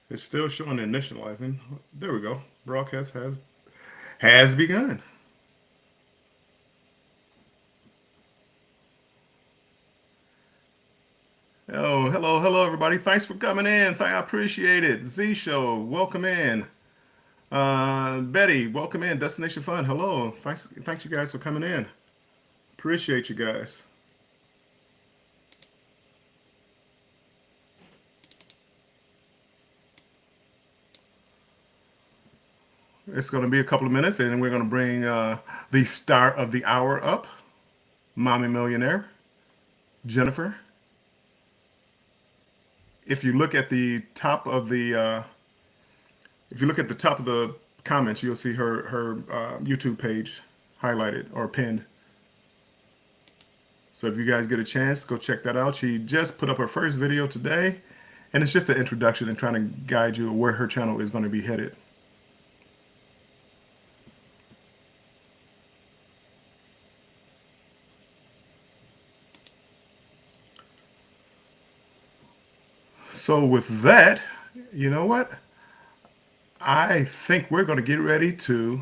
It's still showing initializing. There we go. Broadcast has begun. Oh, hello, everybody. Thanks for coming in. I appreciate it. Z Show, welcome in. Betty, welcome in. Destination Fun, hello. Thanks you guys for coming in. Appreciate you guys. It's going to be a couple of minutes, and then we're going to bring the star of the hour up, Mommy Millionaire, Jennifer. If you look at the top of the if you look at the top of the comments, you'll see her YouTube page highlighted or pinned. So if you guys get a chance, go check that out. She just put up her first video today, and it's just an introduction and trying to guide you where her channel is going to be headed. So with that, you know what? I think we're going to get ready to.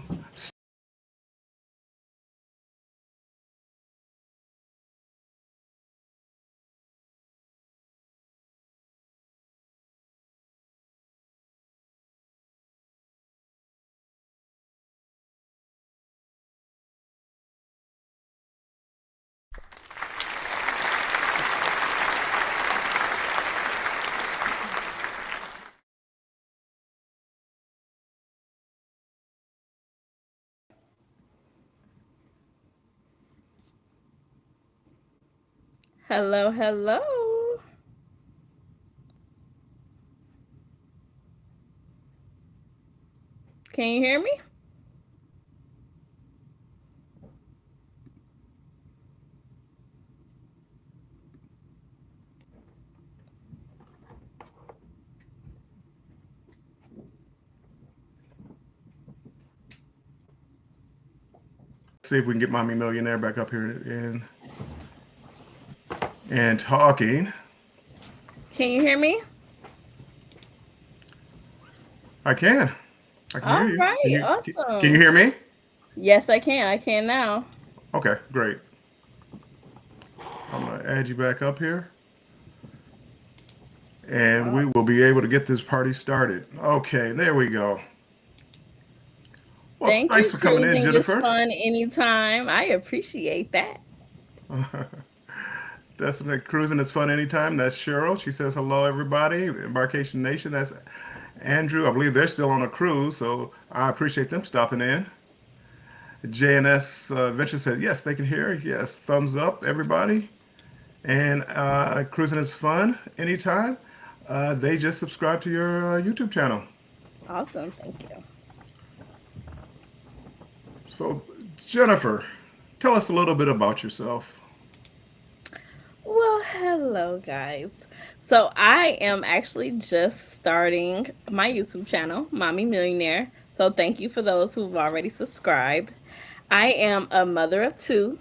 Hello, hello. Can you hear me? See if we can get Mommy Millionaire back up here and talking. Can you hear me? I can. I can hear All you. right, Can you awesome. hear me? Yes, I can. I can now. Okay, great. I'm gonna add you back up here, and Uh, we will be able to get this party started. Okay, there we go. Well, Thank thanks you. for coming in, Cruising is Jennifer. fun anytime. I appreciate that. That's cruising is fun anytime. That's Cheryl. She says hello, everybody. Embarkation Nation. That's Andrew. I believe they're still on a cruise, so I appreciate them stopping in. JNS Venture said yes, they can hear. Yes, thumbs up, everybody. And cruising is fun anytime. They just subscribe to your YouTube channel. Awesome. Thank you. So, Jennifer, tell us a little bit about yourself. Well, hello, guys. So, I am actually just starting my YouTube channel, Mommy Millionaire. So, thank you for those who've already subscribed. I am a mother of two,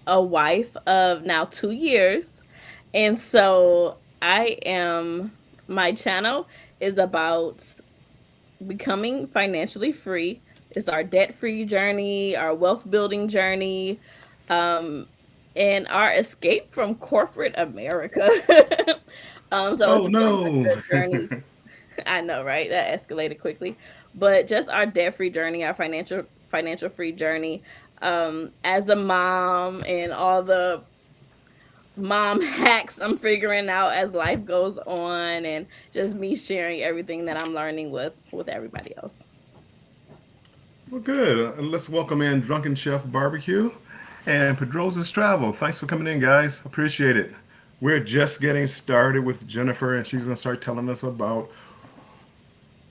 a wife of now 2 years. And so my channel is about becoming financially free. It's our debt free journey, our wealth building journey, um, and our escape from corporate America. So Oh it's really no. just a journey. I know, right? That escalated quickly, but just our debt free journey, our financial free journey, as a mom and all the mom hacks I'm figuring out as life goes on, and just me sharing everything that I'm learning with everybody else. Well, good. Let's welcome in Drunken Chef Barbecue and Pedrosa's Travel. Thanks for coming in, guys. Appreciate it. We're just getting started with Jennifer, and she's going to start telling us about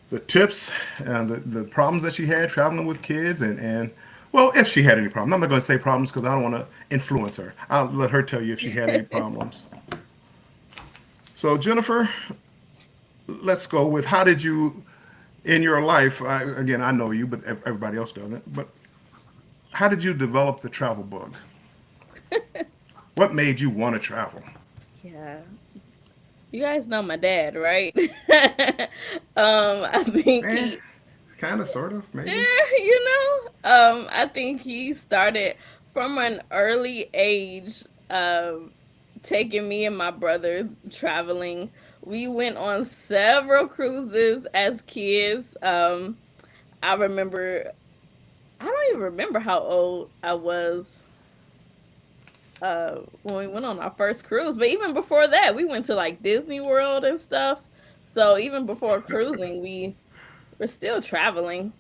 the tips and the problems that she had traveling with kids and well, if she had any problems. I'm not going to say problems because I don't want to influence her. I'll let her tell you if she had any problems. So, Jennifer, let's go with how did you, in your life, again, I know you, but everybody else doesn't, but how did you develop the travel bug? What made you want to travel? Yeah. You guys know my dad, right? I think Eh, he, kind of, sort of, maybe. I think he started from an early age, taking me and my brother traveling. We went on several cruises as kids. I remember, I don't even remember how old I was when we went on our first cruise, but even before that, we went to like Disney World and stuff. So even before cruising, we were still traveling.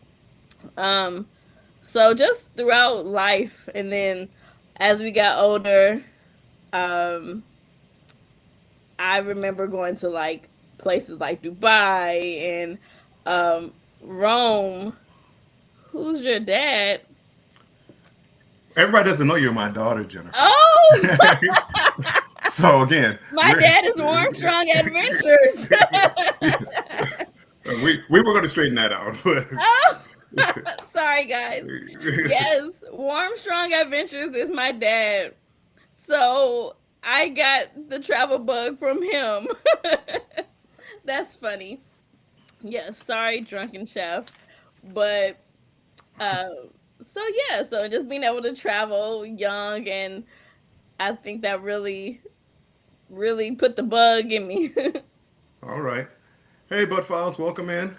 Um, so just throughout life, and then as we got older, um, I remember going to like places like Dubai and Rome. Who's your dad? Everybody doesn't know you're my daughter, Jennifer. Oh, So again, my we're dad is Warmstrong Adventures. we were going to straighten that out. Oh, sorry, guys. Yes, Warmstrong Adventures is my dad. So I got the travel bug from him. That's funny. Yes, sorry, drunken chef. But uh so yeah, so just being able to travel young, and I think that really put the bug in me. All right. Hey, Bud Files, welcome in.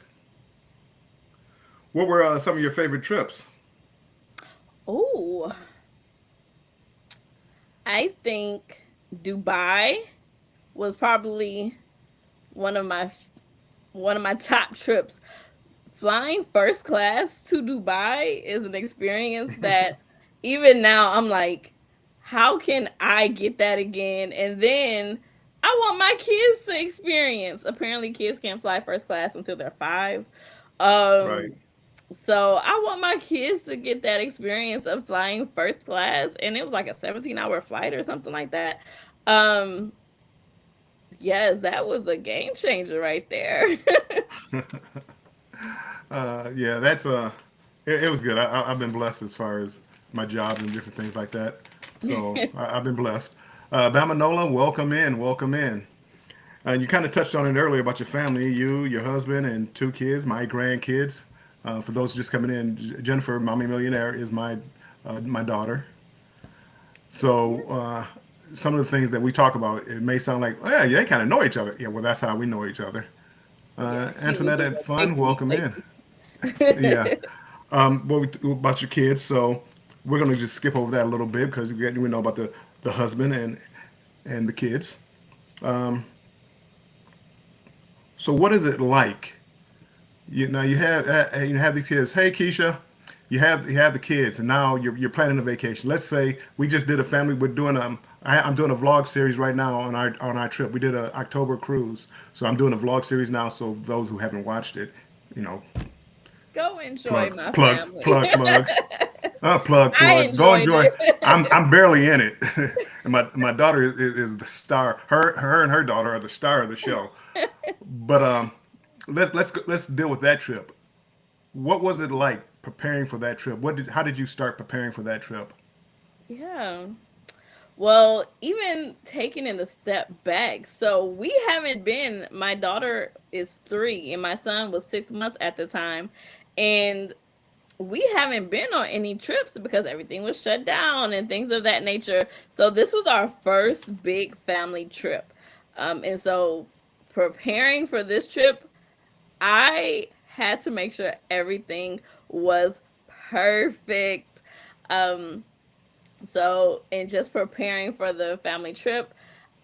What were some of your favorite trips? Oh, I think Dubai was probably one of my one of my top trips. Flying first class to Dubai is an experience that even now I'm like, how can I get that again? And then I want my kids to experience. Apparently, kids can't fly first class until they're 5. Right. Um, so I want my kids to get that experience of flying first class, and it was like a 17-hour flight or something like that. Um, yes, that was a game changer right there. Yeah, that's it was good. I've been blessed as far as my jobs and different things like that. So I've been blessed. Bama Nola, welcome in, welcome in. And you kind of touched on it earlier about your family, you, your husband, and 2 kids, my grandkids. For those just coming in, Jennifer, Mommy Millionaire, is my daughter. So some of the things that we talk about, it may sound like, oh, yeah, they kind of know each other. Yeah, well, that's how we know each other. Yeah, he Antoinette was at will Fun, take me welcome in. Yeah. places. About your kids? So we're gonna just skip over that a little bit because we know about the husband and the kids. So what is it like? Now you have the kids. Hey Keisha, you have the kids, and now you're planning a vacation. Let's say we just did a family. We're doing I'm doing a vlog series right now on our trip. We did a October cruise, so I'm doing a vlog series now. So those who haven't watched it, you know, Go enjoy plug my plug family. plug. Plug I plug. Go enjoyed enjoy. it. I'm barely in it, and my daughter is the star. Her and her daughter are the star of the show. But let's deal with that trip. What was it like preparing for that trip? How did you start preparing for that trip? Yeah. Well, even taking it a step back, so we haven't been, my daughter is 3 and my son was 6 months at the time. And we haven't been on any trips because everything was shut down and things of that nature. So this was our first big family trip. And so preparing for this trip, I had to make sure everything was perfect. Um, so in just preparing for the family trip,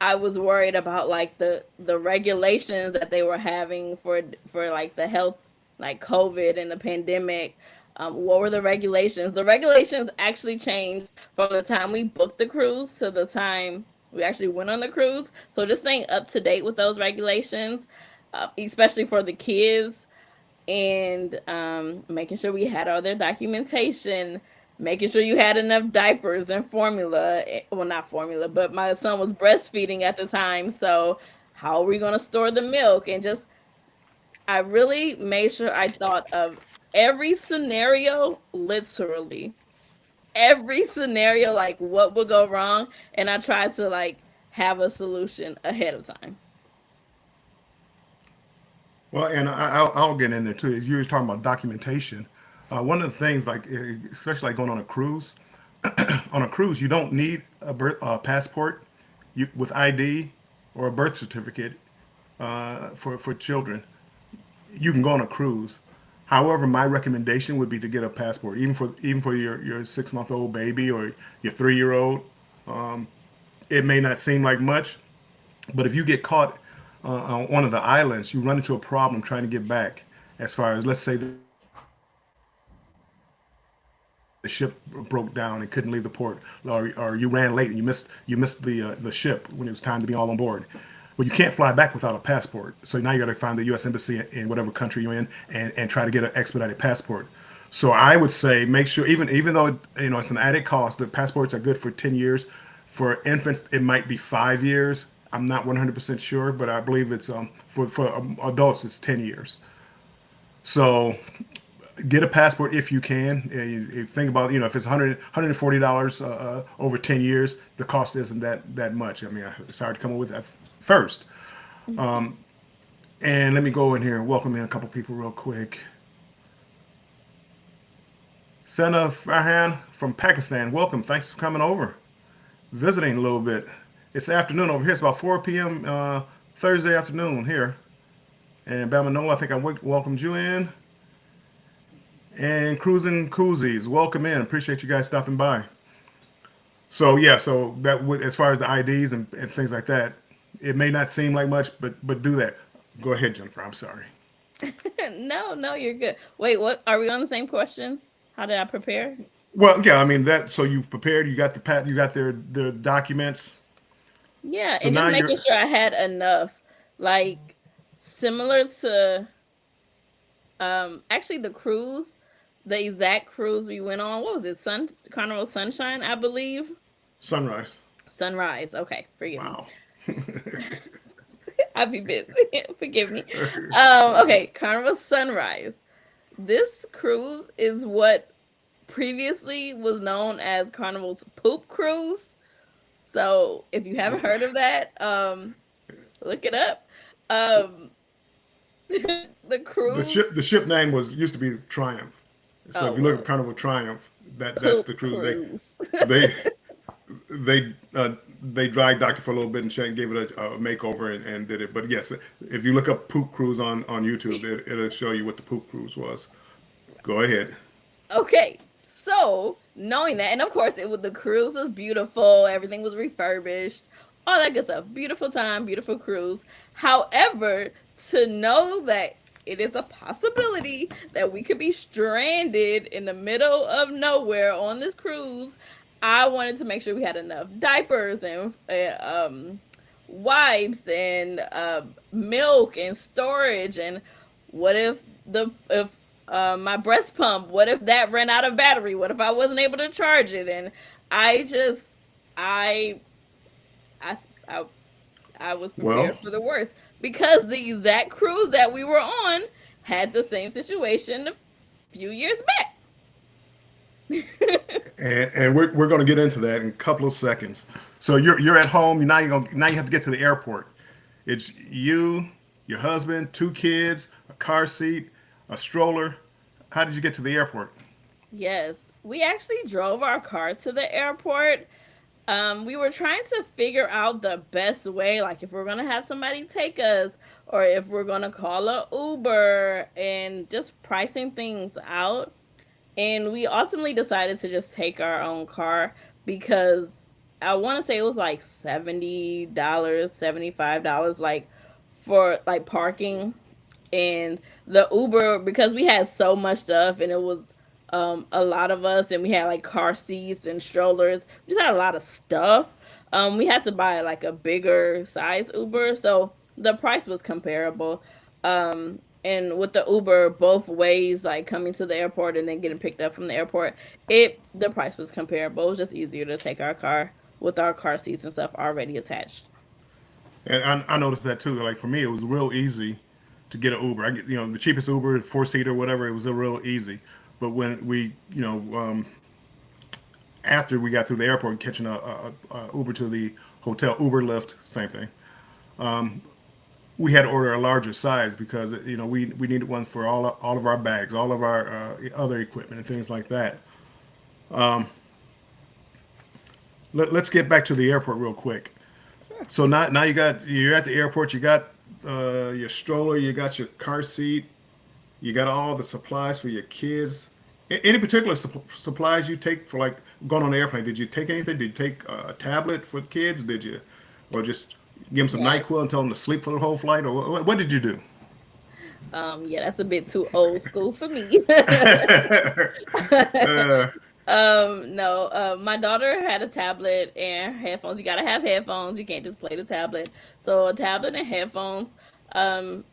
I was worried about like the regulations that they were having for like the health, like COVID and the pandemic. What were the regulations? The regulations actually changed from the time we booked the cruise to the time we actually went on the cruise. So just staying up to date with those regulations, especially for the kids, and making sure we had all their documentation, making sure you had enough diapers and formula. Well, not formula, but my son was breastfeeding at the time. So, how are we going to store the milk? And just, I really made sure I thought of every scenario, literally. Every scenario, like what would go wrong. And I tried to like have a solution ahead of time. Well, and I'll get in there too. You were talking about documentation. One of the things, like especially like going on a cruise, on a cruise, you don't need a passport with ID or a birth certificate for children. You can go on a cruise. However, my recommendation would be to get a passport, even for your 6 month old baby or your 3 year old. It may not seem like much, but if you get caught on one of the islands, you run into a problem trying to get back. As far as, let's say, the ship broke down and couldn't leave the port, or you ran late and you missed the ship when it was time to be all on board. Well, you can't fly back without a passport. So now you got to find the U.S. embassy in whatever country you're in and try to get an expedited passport. So I would say make sure, even though it's an added cost, the passports are good for 10 years. For infants, it might be 5 years. I'm not 100% sure, but I believe it's for adults it's 10 years. So get a passport if you can. You think about, if it's $140 over 10 years, the cost isn't that much. I mean, it's hard to come up with that first. And let me go in here and welcome in a couple people real quick. Sana Farhan from Pakistan, welcome. Thanks for coming over, visiting a little bit. It's afternoon over here. It's about 4 p.m. Thursday afternoon here. And Bamanola, I think I welcomed you in. And Cruising Koozies, welcome in. Appreciate you guys stopping by. So yeah, so as far as the IDs and things like that, it may not seem like much, but do that. Go ahead, Jennifer. I'm sorry. No, no, you're good. Wait, what? Are we on the same question? How did I prepare? Well, yeah, I mean that. So you prepared. You got you got their documents. Yeah, So and just now making you're sure I had enough. Like similar to actually the cruise, the exact cruise we went on. What was it? Carnival Sunshine, I believe. sunrise. Sunrise. Okay, forgive me. Wow. I'll be busy. Forgive me. Okay, Carnival Sunrise. This cruise is what previously was known as Carnival's Poop Cruise. So if you haven't heard of that, look it up. Um, the the cruise. ship name was used to be Triumph. So Oh if you look at well, Carnival Triumph, that's Poop the cruise Cruise. they they they dragged Doctor for a little bit and gave it a makeover and did it. But yes, if you look up Poop Cruise on YouTube, it'll show you what the Poop Cruise was. Go ahead. Okay, so knowing that, and of course, it was the cruise was beautiful. Everything was refurbished, all that good stuff. Beautiful time, beautiful cruise. However, to know that it is a possibility that we could be stranded in the middle of nowhere on this cruise, I wanted to make sure we had enough diapers and wipes and milk and storage. And what if my breast pump, what if that ran out of battery? What if I wasn't able to charge it? And I just I I I, I was Well, prepared for the worst because the exact cruise that we were on had the same situation a few years back. and we're going to get into that in a couple of seconds. So you're at home. Now you have to get to the airport. It's you, your husband, two kids, a car seat, a stroller. How did you get to the airport? Yes, we actually drove our car to the airport. We were trying to figure out the best way, like if we're gonna have somebody take us or if we're gonna call a Uber and just pricing things out. And we ultimately decided to just take our own car because I want to say it was like $70, $75, like for like parking and the Uber because we had so much stuff and it was a lot of us and we had like car seats and strollers. We just had a lot of stuff. We had to buy like a bigger size Uber, so the price was comparable. And with the Uber both ways, like coming to the airport and then getting picked up from the airport, it the price was comparable. It was just easier to take our car with our car seats and stuff already attached. And I noticed that too. Like for me, it was real easy to get an Uber. I get the cheapest Uber, 4 seater, whatever. It was a real easy. But when we after we got through the airport, catching a Uber to the hotel, Uber Lyft, same thing. we had to order a larger size because we needed one for all of our bags, all of our other equipment and things like that. Let's get back to the airport real quick. Sure. So now you're at the airport. You got your stroller. You got your car seat. You got all the supplies for your kids. Any particular supplies you take for like going on the airplane? Did you take anything? Did you take a tablet for the kids? Did you, or just give them some Yes. Nyquil and tell them to sleep for the whole flight? Or what did you do? Yeah, that's a bit too old school for me. uh, No, my daughter had a tablet and headphones. You gotta have headphones. You can't just play the tablet. So a tablet and headphones. Um,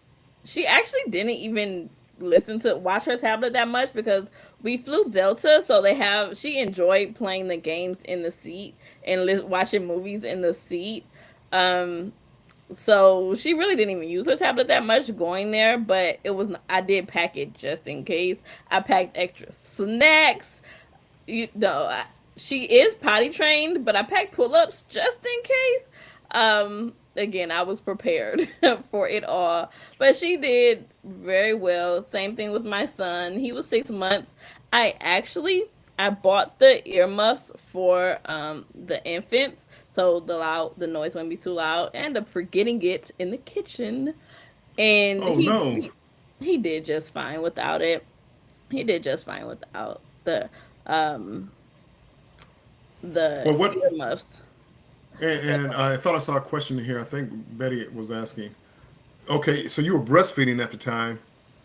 she actually didn't even watch her tablet that much because we flew Delta, so she enjoyed playing the games in the seat and watching movies in the seat. Um, so she really didn't even use her tablet that much going there, but I did pack it just in case. I packed extra snacks. You know, she is potty trained, but I packed pull-ups just in case. Again, I was prepared for it all, but she did very well. Same thing with my son. He was 6 months. I bought the earmuffs for the infants, so the noise wouldn't be too loud. I ended up forgetting it in the kitchen, and oh no! he did just fine without it. He did just fine without um the Well, what? earmuffs. And I thought I saw a question here. I think Betty was asking. Okay, so you were breastfeeding at the time.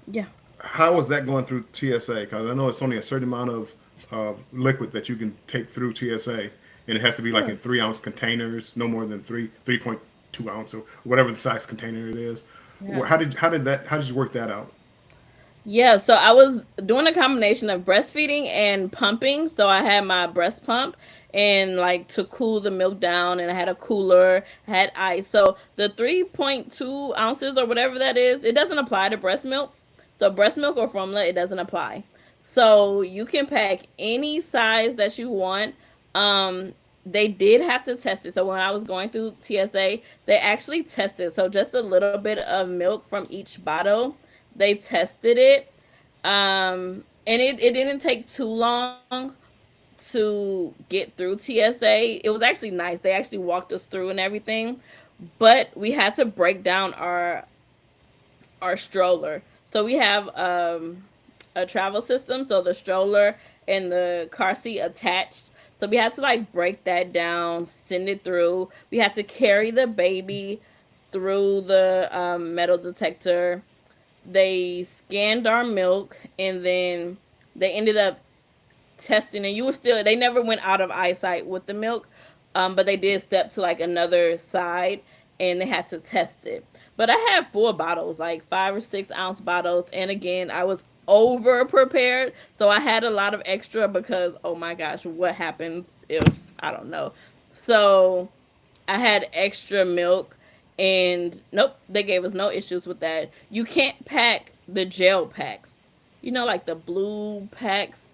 Yeah. How was that going through TSA? Because I know it's only a certain amount of liquid that you can take through TSA, and it has to be like Sure. in 3 ounce containers, no more than 3.2 ounce or whatever the size container it is. Yeah. How did you work that out? Yeah, so I was doing a combination of breastfeeding and pumping. So I had my breast pump and like to cool the milk down, and I had a cooler, I had ice. So the 3.2 ounces or whatever that is, it doesn't apply to breast milk. So breast milk or formula, it doesn't apply. So you can pack any size that you want. They did have to test it. So when I was going through TSA, they actually tested. So just a little bit of milk from each bottle, they tested it, and it didn't take too long to get through TSA. It was actually nice. They actually walked us through and everything, but we had to break down our stroller. So we have a travel system, so the stroller and the car seat attached. So we had to like break that down, send it through. We had to carry the baby through the metal detector. They scanned our milk, and then they ended up testing, and they never went out of eyesight with the milk, but they did step to like another side, and they had to test it. But I had full bottles, like 5 or 6 ounce bottles, and again, I was over prepared, so I had a lot of extra because oh my gosh, what happens if I don't know. So I had extra milk, and nope, they gave us no issues with that. You can't pack the gel packs, like the blue packs,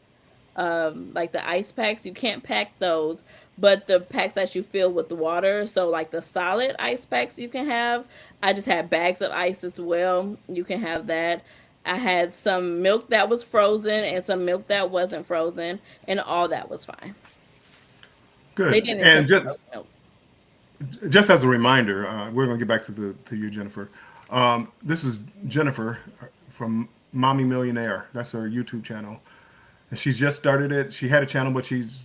like the ice packs. You can't pack those, but the packs that you fill with the water, so like the solid ice packs, you can have. I just had bags of ice as well. You can have that. I had some milk that was frozen and some milk that wasn't frozen, and all that was fine. They Good. didn't And test the frozen milk. just as a reminder, we're going to get back to you, Jennifer. This is Jennifer from Mommy Millionaire. That's her YouTube channel, and she's just started it. She had a channel, but she's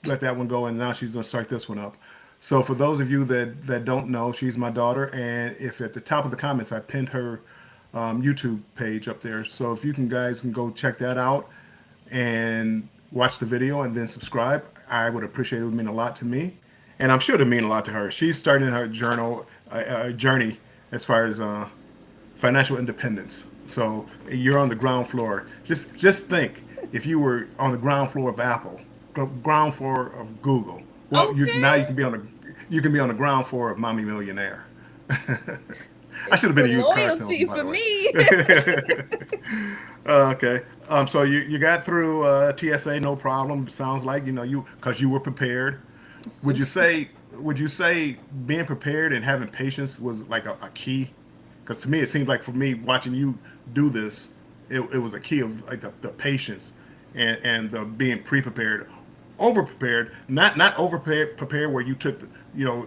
let that one go, and now she's going to start this one up. So for those of you that don't know, she's my daughter, and if at the top of the comments I pinned her YouTube page up there. So if you guys can go check that out and watch the video and then subscribe, I would appreciate it. It would mean a lot to me, and I'm sure it would mean a lot to her. She's starting her journey as far as financial independence. So you're on the ground floor. Just think if you were on the ground floor of Apple, ground floor of Google. Well, you Okay. can be on the ground floor of Mommy Millionaire. I should have been For a used car loyalty salesman, by for the me. way. Okay. So you got through TSA no problem. Sounds like you because you were prepared. Would you Super. say would you say being prepared and having patience was like a key Because to me, it seems like for me watching you do this, it was a key of like the patience and the being pre-prepared, over prepared, not over prepared where you took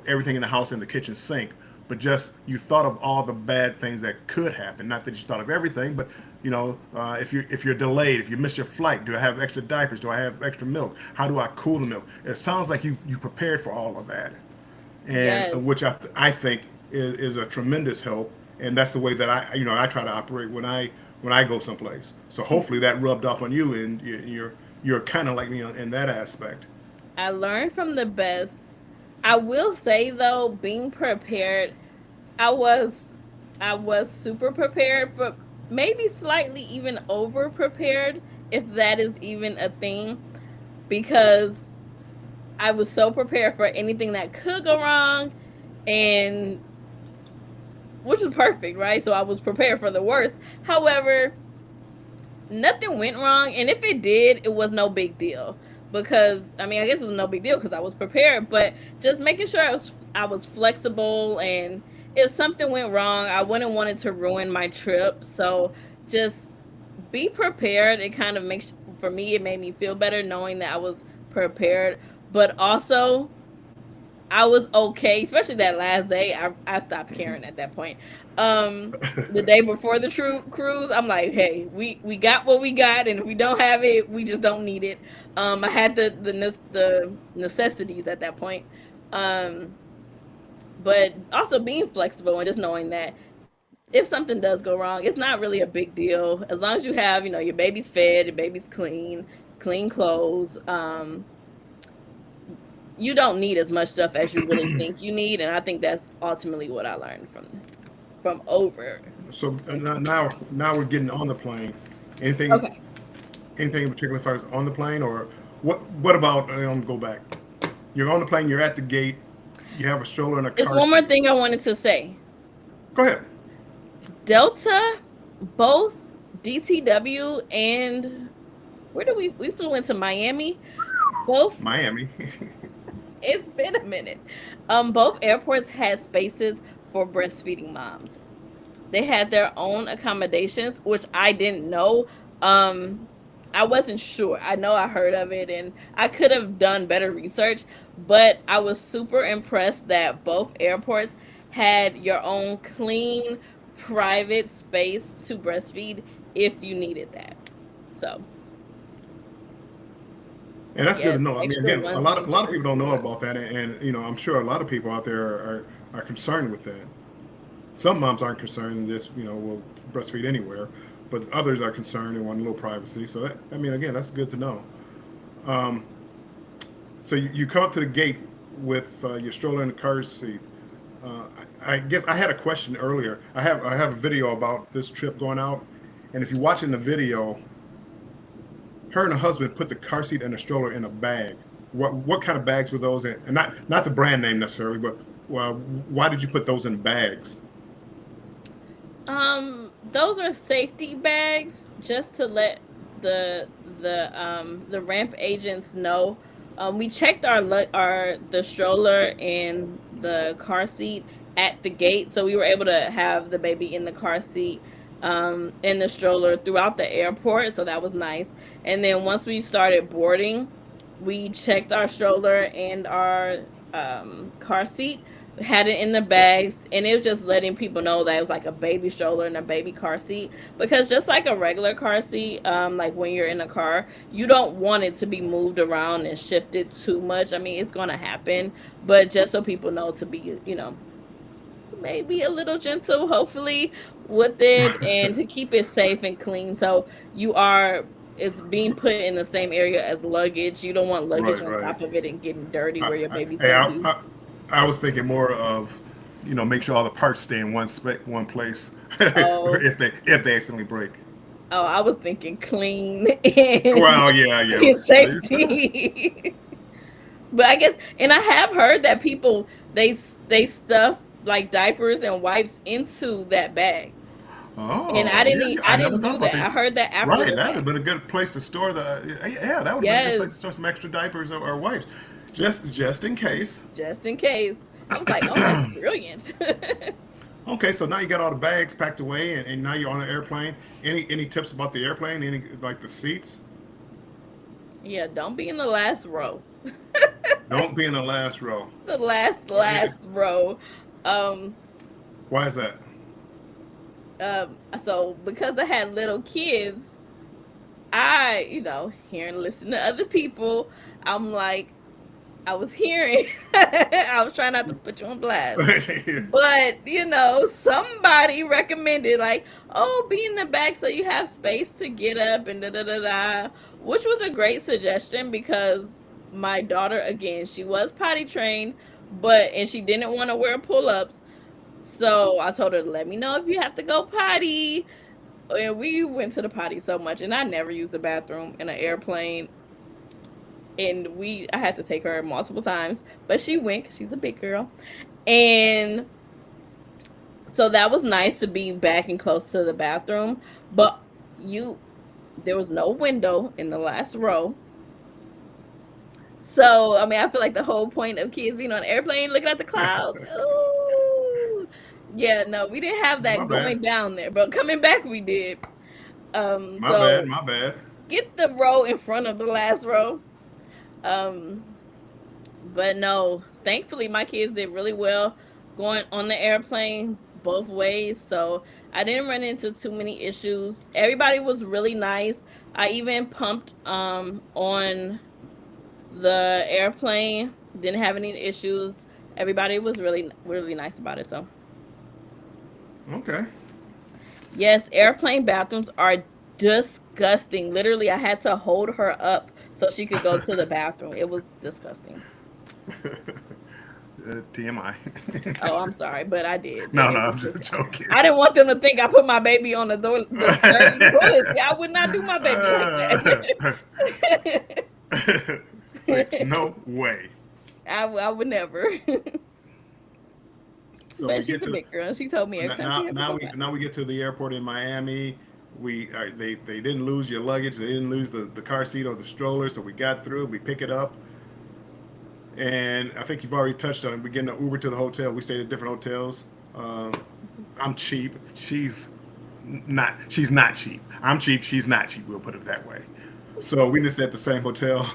everything in the house in the kitchen sink, but just you thought of all the bad things that could happen. Not that you thought of everything, but if you're delayed, if you miss your flight, do I have extra diapers? Do I have extra milk? How do I cool the milk? It sounds like you prepared for all of that, and Yes. which I think is a tremendous help. And that's the way that I try to operate when I go someplace. So hopefully that rubbed off on you, and you're kind of like me in that aspect. I learned from the best. I will say though, being prepared, I was I was super prepared, but maybe slightly even over prepared, if that is even a thing, because I was so prepared for anything that could go wrong, and which was perfect, right? So I was prepared for the worst. However, nothing went wrong, and if it did, it was no big deal, because I mean, I guess it was no big deal because I was prepared, but just making sure I was flexible, and if something went wrong, I wouldn't want it to ruin my trip. So just be prepared. It kind of makes, for me, it made me feel better knowing that I was prepared, but also I was okay, especially that last day. I stopped caring at that point. The day before the true cruise, I'm like, hey, we got what we got, and if we don't have it, we just don't need it. I had the necessities at that point. Um, but also being flexible and just knowing that if something does go wrong, it's not really a big deal as long as you have, your baby's fed, your baby's clean, clean clothes. You don't need as much stuff as you really think you need, and I think that's ultimately what I learned from over. So now we're getting on the plane. Anything Okay, anything in particular as far as on the plane, or what about go back? You're on the plane. You're at the gate. You have a stroller and a it's car one more seat. thing I wanted to say. Go ahead. Delta, both DTW and where do we flew into Miami? Both, Miami. it's been a minute. Both airports had spaces for breastfeeding moms. They had their own accommodations, which I didn't know. Um, I wasn't sure. I know I heard of it, and I could have done better research, but I was super impressed that both airports had your own clean, private space to breastfeed if you needed that. So, And that's good to yes, know. I mean, extra again, a onesies lot of for people don't know sure. about that, and I'm sure a lot of people out there are concerned with that. Some moms aren't concerned and just will breastfeed anywhere, but others are concerned and want a little privacy. So I mean, again, that's good to know. Um, so you come up to the gate with your stroller and the car seat. Uh, I guess I had a question earlier. I have a video about this trip going out, and if you're watching the video, her and her husband put the car seat and the stroller in a bag. What kind of bags were those in? And not the brand name necessarily, but why did you put those in bags? Those are safety bags just to let the ramp agents know. We checked our the stroller and the car seat at the gate, so we were able to have the baby in the car seat, in the stroller throughout the airport, so that was nice. And then once we started boarding, we checked our stroller and our car seat, had it in the bags, and it was just letting people know that it was like a baby stroller and a baby car seat, because just like a regular car seat, like when you're in a car, you don't want it to be moved around and shifted too much. I mean, it's going to happen, but just so people know to be, maybe a little gentle, hopefully, with it, and to keep it safe and clean. So you are it's being put in the same area as luggage. You don't want luggage Right, on right. top of it and getting dirty I, where your I, baby's hey, gonna I, be. I, I was thinking more of, make sure all the parts stay in one place, Oh, if they accidentally break. oh, I was thinking clean and Well, yeah, yeah. safety. But I guess, and I have heard that people they stuff like diapers and wipes into that bag, and Oh, yeah, yeah. I I never didn't thought do about that. that. I heard that after Right, the that would have fact. been a good place to store the. Yeah, that would have been a good place to Yes, store some extra diapers or wipes, just in case. just in case. I was like, oh, that's brilliant. Okay, so now you got all the bags packed away, and now you're on an airplane. Any tips about the airplane? Any like the seats? Yeah, don't be in the last row. Don't be in the last row. The last Eh, last row. Um, Why is that? so because I had little kids, I, hear and listen to other people. I'm like, I was hearing, I was trying not to put you on blast, but somebody recommended like, oh, be in the back so you have space to get up and da da da da, which was a great suggestion because my daughter, again, she was potty trained, and she didn't want to wear pull ups. So I told her, let me know if you have to go potty. And we went to the potty so much, and I never used the bathroom in an airplane. And I had to take her multiple times, but she went 'cause she's a big girl. And so that was nice to be back and close to the bathroom. But you, there was no window in the last row. So, I mean, I feel like the whole point of kids being on an airplane looking at the clouds. Ooh. Yeah, no, we didn't have My that bad. going down there, but coming back we did. My bad. So My bad. get the row in front of the last row. Um, but no, thankfully my kids did really well going on the airplane both ways. So I didn't run into too many issues. Everybody was really nice. I even pumped on the airplane. Didn't have any issues. Everybody was really really nice about it. So Okay. yes, airplane bathrooms are disgusting. Literally, I had to hold her up so she could go to the bathroom. It was disgusting. TMI. Oh, I'm sorry, but I did. No, no, It was I'm just just joking. I didn't want them to think I put my baby on the dirty toilet. See, I would not do my baby like Uh, that. like no way. I would never. So we But she's get a to big girl. She told me every time she now had to now go we back. now we get to the airport in Miami. They didn't lose your luggage. They didn't lose the car seat or the stroller. So we got through. We pick it up, and I think you've already touched on it. We get in an Uber to the hotel. We stayed at different hotels. Um, I'm cheap. Not. She's not cheap. I'm cheap. She's not cheap. We'll put it that way. So we just at the same hotel,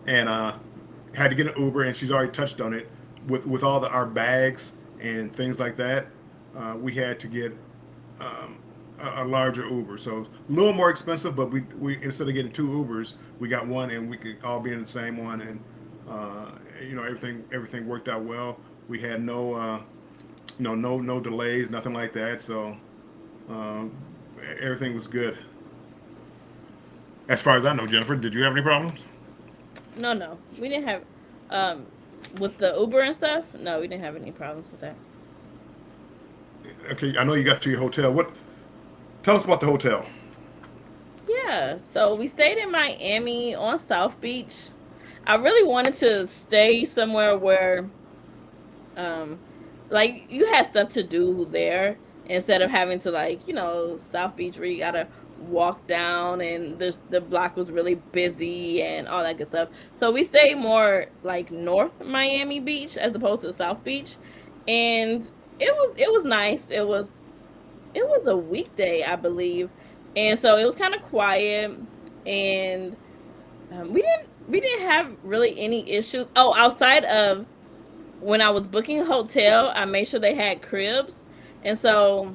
and had to get an Uber. And she's already touched on it with all our bags and things like that. We had to get um, a larger Uber, so a little more expensive. But we instead of getting two Ubers, we got one, and we could all be in the same one. And everything worked out well. We had no delays, nothing like that. So um, everything was good. As far as I know, Jennifer, did you have any problems? No, no, we didn't have um with the Uber and stuff. No, we didn't have any problems with that. Okay, I know you got to your hotel. What? Tell us about the hotel. Yeah, so we stayed in Miami on South Beach. I really wanted to stay somewhere where um like you had stuff to do there instead of having to like, South Beach where you gotta walk down and the block was really busy and all that good stuff. So we stayed more like North Miami Beach as opposed to South Beach. And it was nice. It was a weekday, I believe. And so it was kind of quiet, and we didn't have really any issues. Oh, outside of when I was booking a hotel, I made sure they had cribs. And so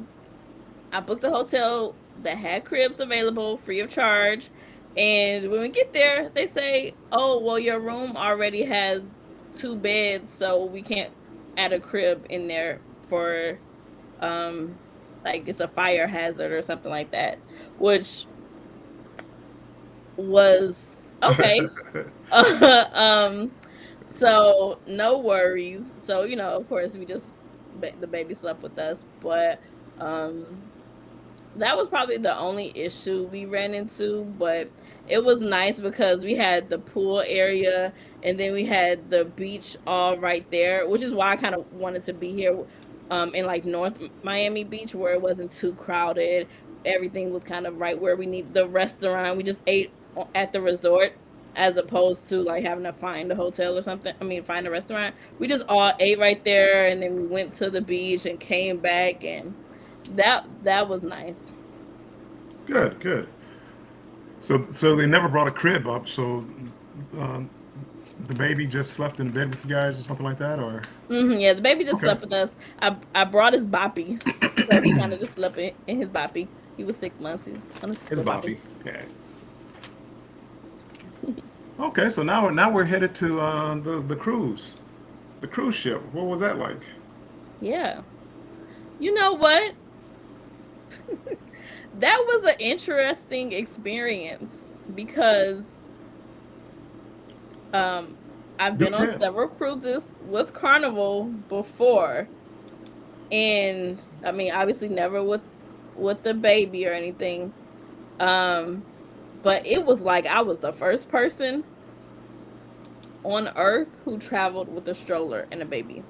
I booked a hotel that had cribs available free of charge. And when we get there, they say, "Oh, well, your room already has two beds, so we can't add a crib in there for um like it's a fire hazard or something like that," which was okay. um so no worries. So, of course we just the baby slept with us, but um that was probably the only issue we ran into, but it was nice because we had the pool area and then we had the beach all right there, which is why I kind of wanted to be here in like North Miami Beach where it wasn't too crowded. Everything was kind of right where we need the restaurant. We just ate at the resort. as opposed to like having to find a hotel or something. I mean, find a restaurant. We just all ate right there, and then we went to the beach and came back, and that was nice. Good, good. So they never brought a crib up. So um, the baby just slept in bed with you guys or something like that, or Yeah, the baby just okay, slept with us. I brought his boppy, so he kind of just slept in his boppy. He was 6 months. He was on his it's little boppy. Boppy. Yeah. Okay, so now we're headed to the cruise, the cruise ship. What was that like? Yeah. You know what? That was an interesting experience because um I've Do been on tell. several cruises with Carnival before, and I mean obviously never with the baby or anything. Um but it was like I was the first person on earth who traveled with a stroller and a baby.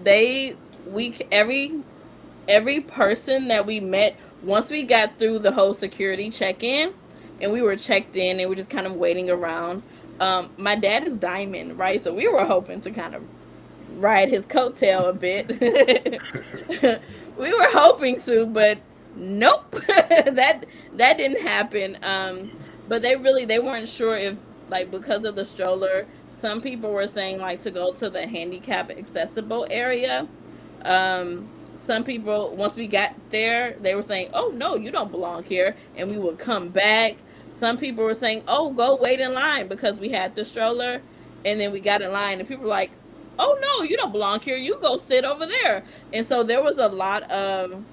They we every person that we met, once we got through the whole security check-in and we were checked in and we were just kind of waiting around. My dad is Diamond, right? So we were hoping to kind of ride his coattail a bit. We were hoping to, but nope. That didn't happen. But they weren't sure if, like, because of the stroller, some people were saying like to go to the handicap accessible area. Some people, once we got there, they were saying, "Oh no, you don't belong here," and we would come back. Some people were saying, "Oh, go wait in line," because we had the stroller, and then we got in line, and people were like, "Oh no, you don't belong here. You go sit over there." And so there was a lot of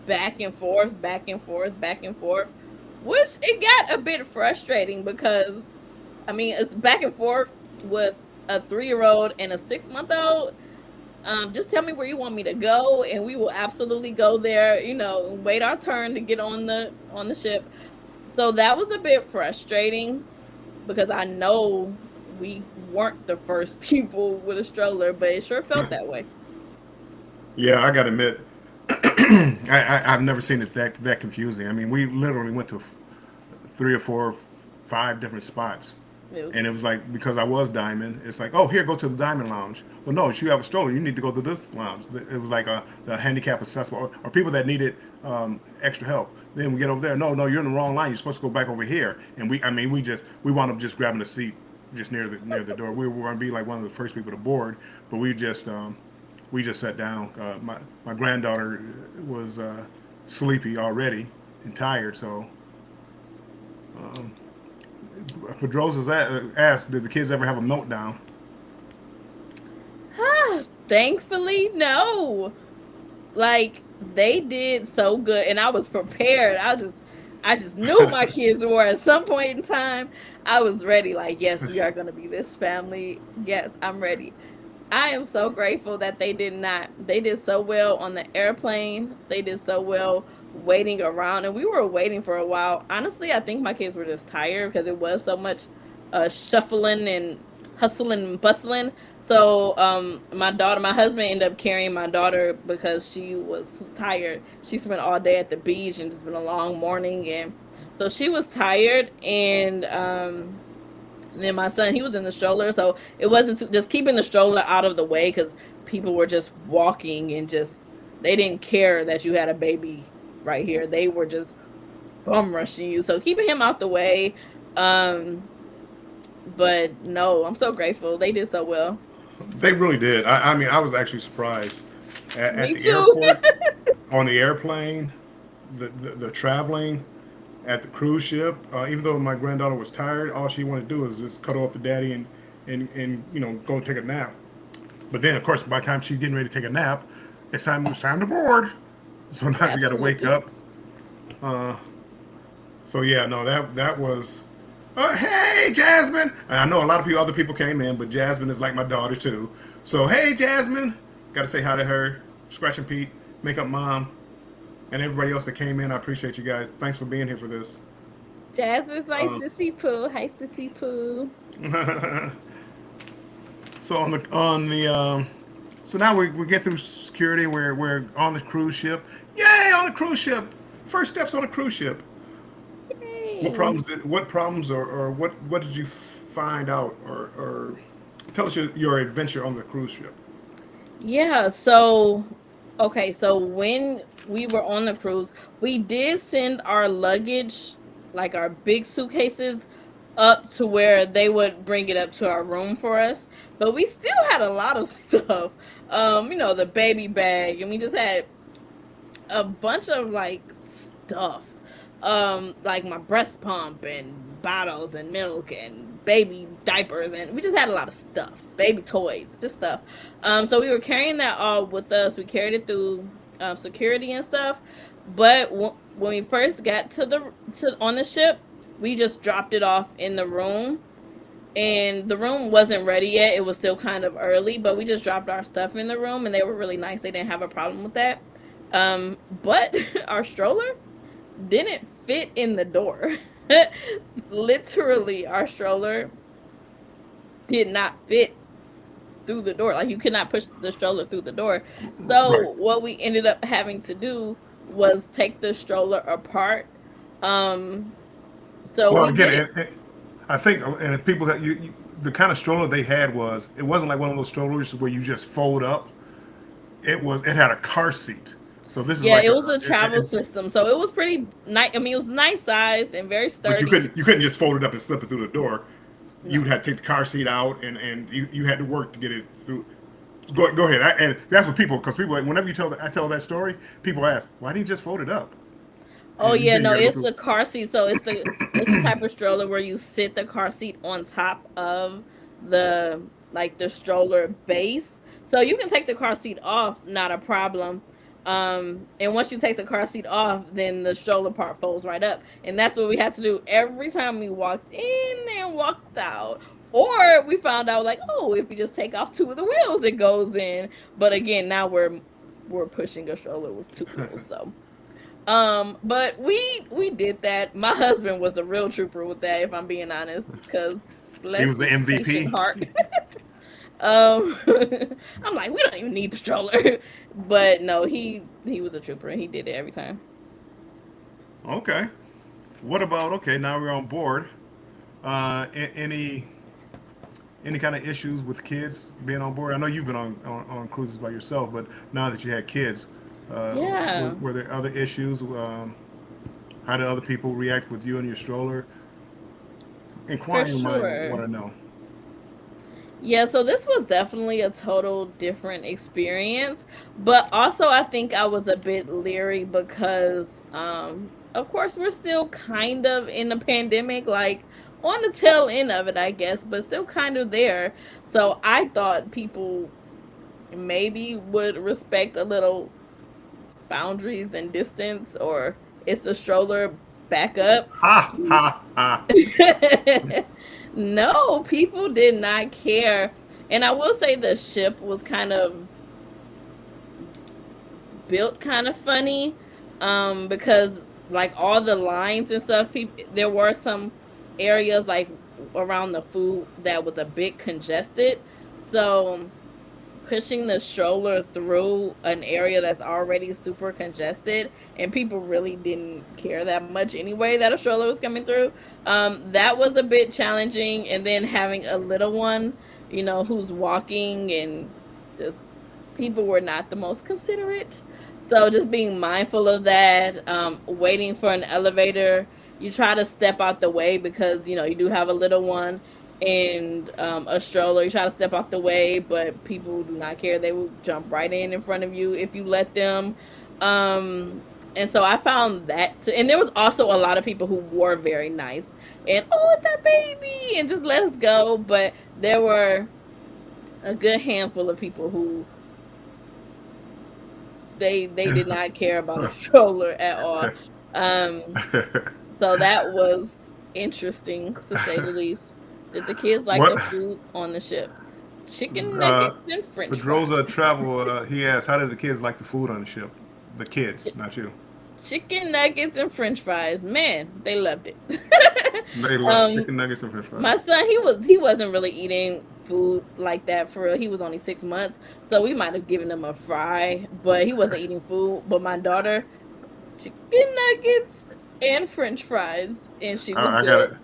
back and forth, back and forth, back and forth, which it got a bit frustrating because I mean it's back and forth with a 3-year old and a 6 month old. Just tell me where you want me to go, and we will absolutely go there. And wait our turn to get on the ship. So that was a bit frustrating because I know we weren't the first people with a stroller, but it sure felt that way. Yeah, I gotta admit, I've never seen it that confusing. I mean, we literally went to three or four, five different spots, It was and it was like because I was Diamond, it's like, oh, here, go to the Diamond Lounge. Well, no, if you have a stroller, you need to go to this lounge. It was like the handicap accessible or people that needed extra help. Then we get over there. No, no, you're in the wrong line. You're supposed to go back over here. And I mean, we wound up just grabbing a seat just near the door. We were going to be like one of the first people to board, but we just sat down. My granddaughter was sleepy already and tired, so um, Pedrosa's asked, did the kids ever have a meltdown? Thankfully, no. Like they did so good, and I was prepared. I just knew my kids were at some point in time. I was ready. Like, yes, we are going to be this family. Yes, I'm ready. I am so grateful that they did not. They did so well on the airplane. They did so well waiting around, and we were waiting for a while. Honestly, I think my kids were just tired because it was so much shuffling and hustling and bustling. So, my husband ended up carrying my daughter because she was tired. She spent all day at the beach and it's been a long morning, and so she was tired. And then my son, he was in the stroller, so it wasn't just keeping the stroller out of the way because people were just walking and just they didn't care that you had a baby right here. They were just bum rushing you, so keeping him out the way. Um, but no, I'm so grateful they did so well. They really did. I mean, I was actually surprised at Me the too. airport, on the airplane, the traveling, at the cruise ship. Even though my granddaughter was tired, all she wanted to do was just cuddle up to daddy and go take a nap. But then, of course, by the time she's getting ready to take a nap, it's time to board. So now we got to wake Absolutely. up. Uh, so yeah, no, that was. Hey, Jasmine! And I know a lot of other people came in, but Jasmine is like my daughter too. So hey, Jasmine, got to say hi to her. Scratch and Pete, Makeup Mom, and everybody else that came in. I appreciate you guys. Thanks for being here for this. Jasmine's my Um, sissy poo. Hi, sissy poo. so so now we get through security. We're on the cruise ship. Yay, on the cruise ship! First steps on a cruise ship. morning. what problems or what did you find out or tell us your adventure on the cruise ship? Yeah, so okay, so when we were on the cruise, we did send our luggage, like our big suitcases, up to where they would bring it up to our room for us. But we still had a lot of stuff. The baby bag, and we just had a bunch of like stuff, like my breast pump and bottles and milk and baby diapers, and we just had a lot of stuff, baby toys, just stuff. So we were carrying that all with us. We carried it through security and stuff. But when we first got to on the ship, we just dropped it off in the room, and the room wasn't ready yet. It was still kind of early, but we just dropped our stuff in the room, and they were really nice. They didn't have a problem with that. But our stroller didn't fit in the door. Literally, our stroller did not fit through the door. Like, you could not push the stroller through the door. Right. So what we ended up having to do was take the stroller apart. Um, so Well, we again, did it. I think, and if people that the kind of stroller they had was it wasn't like one of those strollers where you just fold up. It had a car seat. So this is Yeah, like it was a travel system, so it was pretty nice. I mean, it was nice size and very but sturdy. you couldn't just fold it up and slip it through the door. You No. would have to take the car seat out and you had to work to get it through. Go ahead. And that's what people because people whenever I tell that story, people ask why didn't you just fold it up Oh and yeah, then you no, got to go it's through. the car seat. So it's the type of stroller where you sit the car seat on top of the the stroller base. So you can take the car seat off, not a problem. And once you take the car seat off, then the stroller part folds right up. And that's what we had to do every time we walked in and walked out. Or we found out like, oh, if you just take off two of the wheels, it goes in. But again, now we're pushing a stroller with two wheels, so but we did that. My husband was a real trooper with that, if I'm being honest, because He bless was the his patient MVP. heart. um, I'm like, we don't even need the stroller, but no, he was a trooper and he did it every time. Okay. What about okay? Now we're on board. Any kind of issues with kids being on board? I know you've been on cruises by yourself, but now that you had kids, Yeah, were there other issues? How did other people react with you and your stroller? for Inquiring mind sure. want to know. Yeah, so this was definitely a total different experience, but also I think I was a bit leery because of course we're still kind of in the pandemic, like on the tail end of it, I guess, but still kind of there. So I thought people maybe would respect a little boundaries and distance, or it's a stroller back up. Ha ha ha. No, people did not care. And I will say the ship was kind of built kind of funny, because like all the lines and stuff, people, there were some areas like around the food that was a bit congested. So pushing the stroller through an area that's already super congested, and people really didn't care that much anyway that a stroller was coming through, that was a bit challenging. And then having a little one, who's walking, and just people were not the most considerate. So just being mindful of that, waiting for an elevator, you try to step out the way because you do have a little one and a stroller. You try to step out the way, but people do not care. They will jump right in front of you if you let them. And so I found that, and there was also a lot of people who were very nice and oh, it's that baby, and just let us go. But there were a good handful of people who they did not care about a stroller at all. Um, so that was interesting to say the least. Did the kids like What? the food on the ship? Chicken Uh, nuggets and French Pedroza fries. travel. He asked, "How did the kids like the food on the ship?" The kids, not you. Chicken nuggets and French fries. Man, they loved it. They love um, chicken nuggets and French fries. my son, he wasn't really eating food like that for real. He was only 6 months, so we might have given him a fry, but he wasn't eating food. But my daughter, chicken nuggets and French fries, and she was I got good. it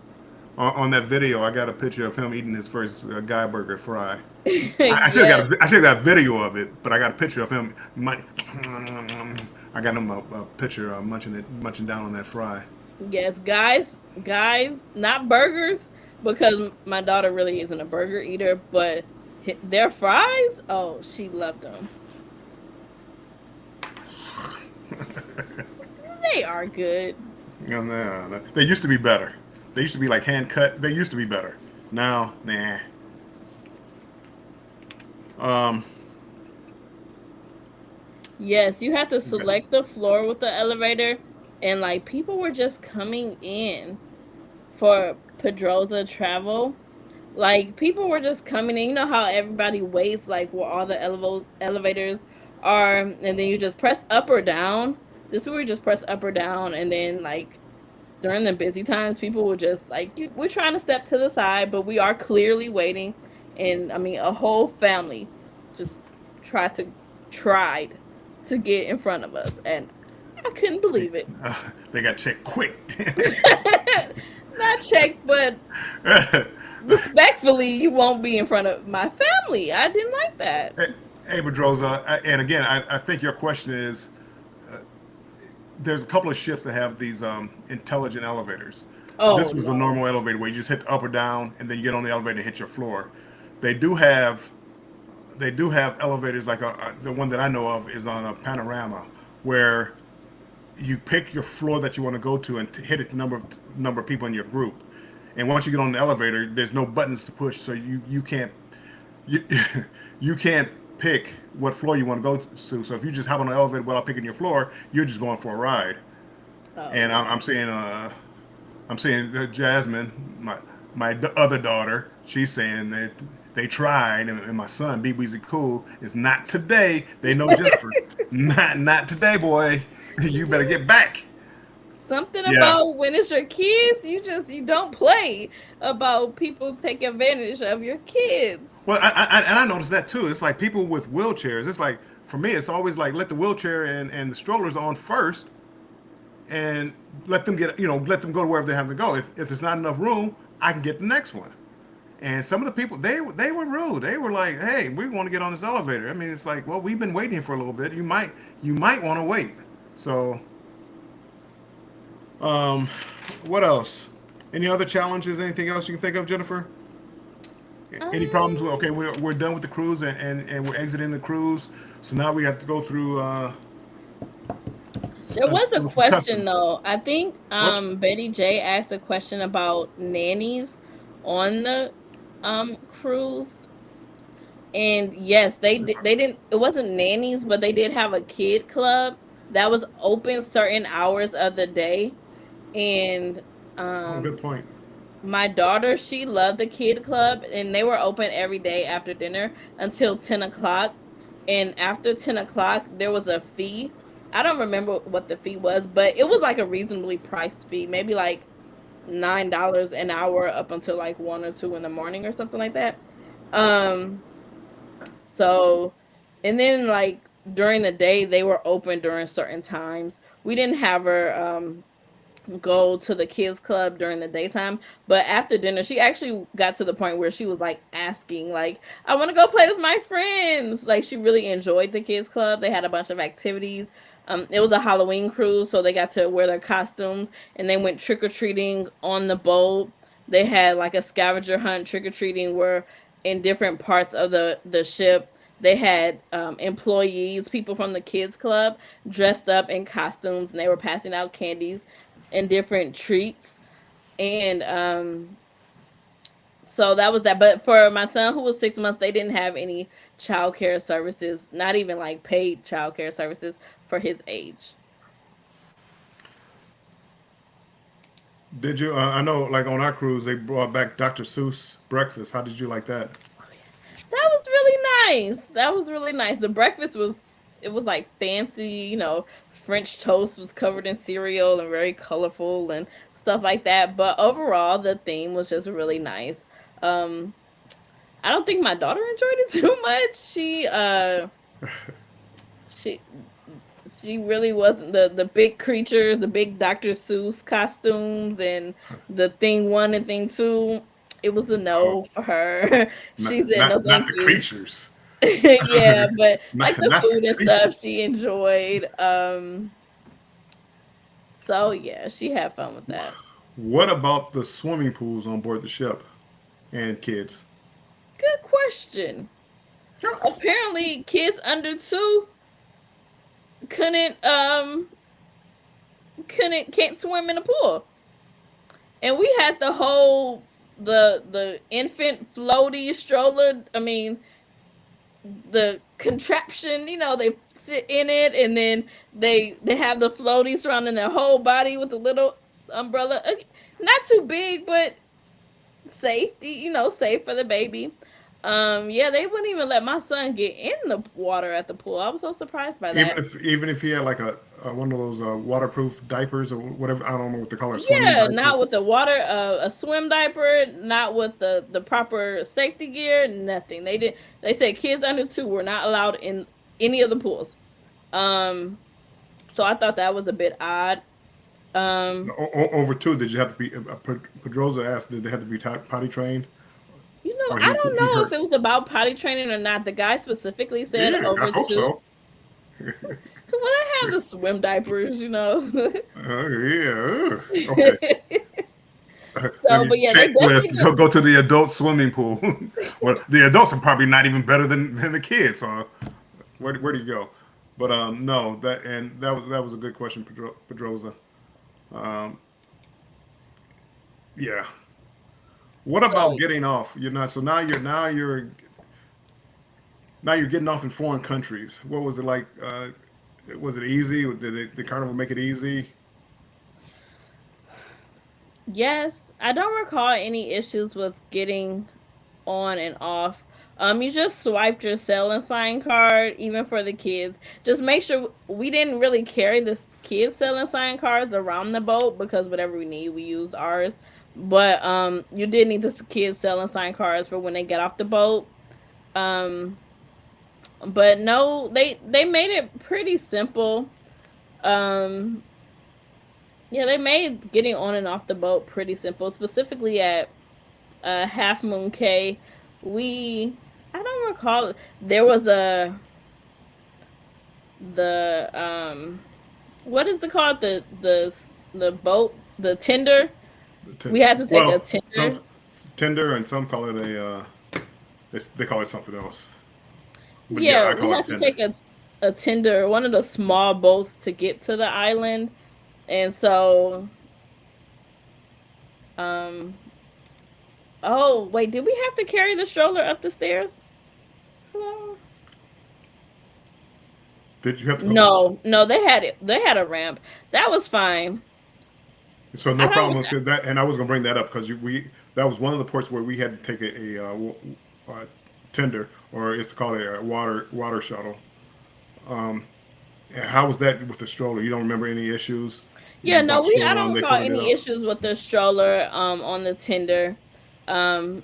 on that video. I got a picture of him eating his first guy burger fry. I should have Yes, got I should have got a video of it, but I got a picture of him. I got him a picture munching down on that fry. yes, guys, not burgers because my daughter really isn't a burger eater, but their fries, oh, she loved them. They are good. And, they used to be better. They used to be like hand cut. They used to be better. Now, nah. Um, Yes, you had to select the floor with the elevator, and like people were just coming in for Pedroza travel. Like people were just coming in. You know how everybody waits, like where all the elevators are, and then you just press up or down. This is where you just press up or down, and then like during the busy times, people will just like we're trying to step to the side, but we are clearly waiting. And I mean, a whole family just tried to tried to get in front of us, and I couldn't they, believe it. they got checked quick. Not checked, but respectfully, you won't be in front of my family. I didn't like that. Hey, hey, Bedroza, and again, I think your question is there's a couple of ships that have these intelligent elevators. Oh This was a no. normal elevator where you just hit up or down, and then you get on the elevator and hit your floor. They do have they do have elevators like the one that I know of is on a panorama where you pick your floor that you want to go to and hit it the number of people in your group. And once you get on the elevator, there's no buttons to push, so you can't you, you can't pick what floor you want to go to. So if you just hop on the elevator without picking your floor, you're just going for a ride. Oh And no. I'm saying Jasmine, my other daughter, she's saying that they tried, and my son BBZ Cool is not today. They know Jennifer, not today, boy. You better get back. Something Yeah. about when it's your kids, you don't play about people taking advantage of your kids. Well, and I noticed that too. It's like people with wheelchairs. It's like for me, it's always like let the wheelchair and the strollers on first, and let them let them go to wherever they have to go. If it's not enough room, I can get the next one. And some of the people they were rude. They were like, "Hey, we want to get on this elevator." I mean, it's like, well, we've been waiting for a little bit. You might want to wait. So, um, what else? Any other challenges? Anything else you can think of, Jennifer? Any problems with? Um, Okay, we're done with the cruise and we're exiting the cruise. So now we have to go through there was a through some question customs. though. I think Whoops. Betty J asked a question about nannies on the cruise. And yes, they didn't it wasn't nannies, but they did have a kid club that was open certain hours of the day. And Oh, um good point. my daughter, she loved the kid club, and they were open every day after dinner until 10 o'clock. And after 10 o'clock, there was a fee. I don't remember what the fee was, but it was like a reasonably priced fee, maybe like $9 an hour up until like 1 or 2 in the morning or something like that. Um, so, and then like during the day, they were open during certain times. We didn't have her go to the kids club during the daytime, but after dinner she actually got to the point where she was like asking like I want to go play with my friends. Like she really enjoyed the kids club. They had a bunch of activities. It was a Halloween cruise, so they got to wear their costumes, and they went trick-or-treating on the boat. They had like a scavenger hunt trick-or-treating where in different parts of the ship they had employees, people from the kids club dressed up in costumes, and they were passing out candies and different treats. And so that was that. But for my son who was 6 months, they didn't have any childcare services, not even like paid childcare services for his age. Did you? I know, like on our cruise, they brought back Dr. Seuss breakfast. How did you like that? Oh yeah, that was really nice. That was really nice. The breakfast was it was like fancy, French toast was covered in cereal and very colorful and stuff like that. But overall, the theme was just really nice. Um, I don't think my daughter enjoyed it too much. She she really wasn't the big creatures, the big Dr. Seuss costumes, and the thing one and thing two. It was a Oh, no for her. not She said no, not thank the you. creatures. Yeah, but like the Not the food and stuff, creatures. she enjoyed. So yeah, she had fun with that. What about the swimming pools on board the ship and kids? Good question. Apparently, kids under two couldn't can't swim in the pool, and we had the whole the infant floaty stroller. I mean, the contraption. You know, they sit in it, and then they have the floaty surrounding their whole body with a little umbrella. Not too big, but safety. You know, safe for the baby. Yeah, they wouldn't even let my son get in the water at the pool. I was so surprised by that. Even if he had like a one of those waterproof diapers or whatever, I don't know what they call it, swimming Yeah, diaper. not with the water, a swim diaper, not with the proper safety gear, nothing. They did. They said kids under two were not allowed in any of the pools. Um, so I thought that was a bit odd. Um, Over two, did you have to be? Pedroza asked, did they have to be potty trained, or I don't he know if heard? it was about potty training or not. The guy specifically said Yeah, I over hope two. so. Well, I have the swim diapers, you know. Yeah. Okay. Let So, me but yeah, they definitely checklist. did. Go to the adult swimming pool. Well, the adults are probably not even better than the kids. So where do you go? But no, that was a good question, Pedroza. Um, yeah. What So about getting off? You're not. So now you're getting off in foreign countries. What was it like? Was it easy? Did the carnival make it easy? yes, I don't recall any issues with getting on and off. You just swiped your selling sign card, even for the kids. Just make sure we didn't really carry the kids selling sign cards around the boat because whatever we need, we used ours. But you did need the kids selling sign cards for when they get off the boat. Um, but no, they made it pretty simple. Um, yeah, they made getting on and off the boat pretty simple, specifically at Half Moon Cay. We I don't recall there was a the what is it called, the boat, the tender. We had to take a Well, some tender. tender and some call it a. They call it something else. But yeah, Yeah, I we call it had a to tender. take a tender, one of the small boats to get to the island, and so um oh wait, did we have to carry the stroller up the stairs? Hello? Did you have to go? No, no, they had it. They had a ramp. That was fine. So I no don't. problem with that. And I was gonna bring that up because we that was one of the ports where we had to take tender, or it's called a water shuttle. Um, and how was that with the stroller? You don't remember any issues? Yeah, You no, brought the we. I stroller on, don't they recall figured it any out. issues with the stroller on the tender. Um,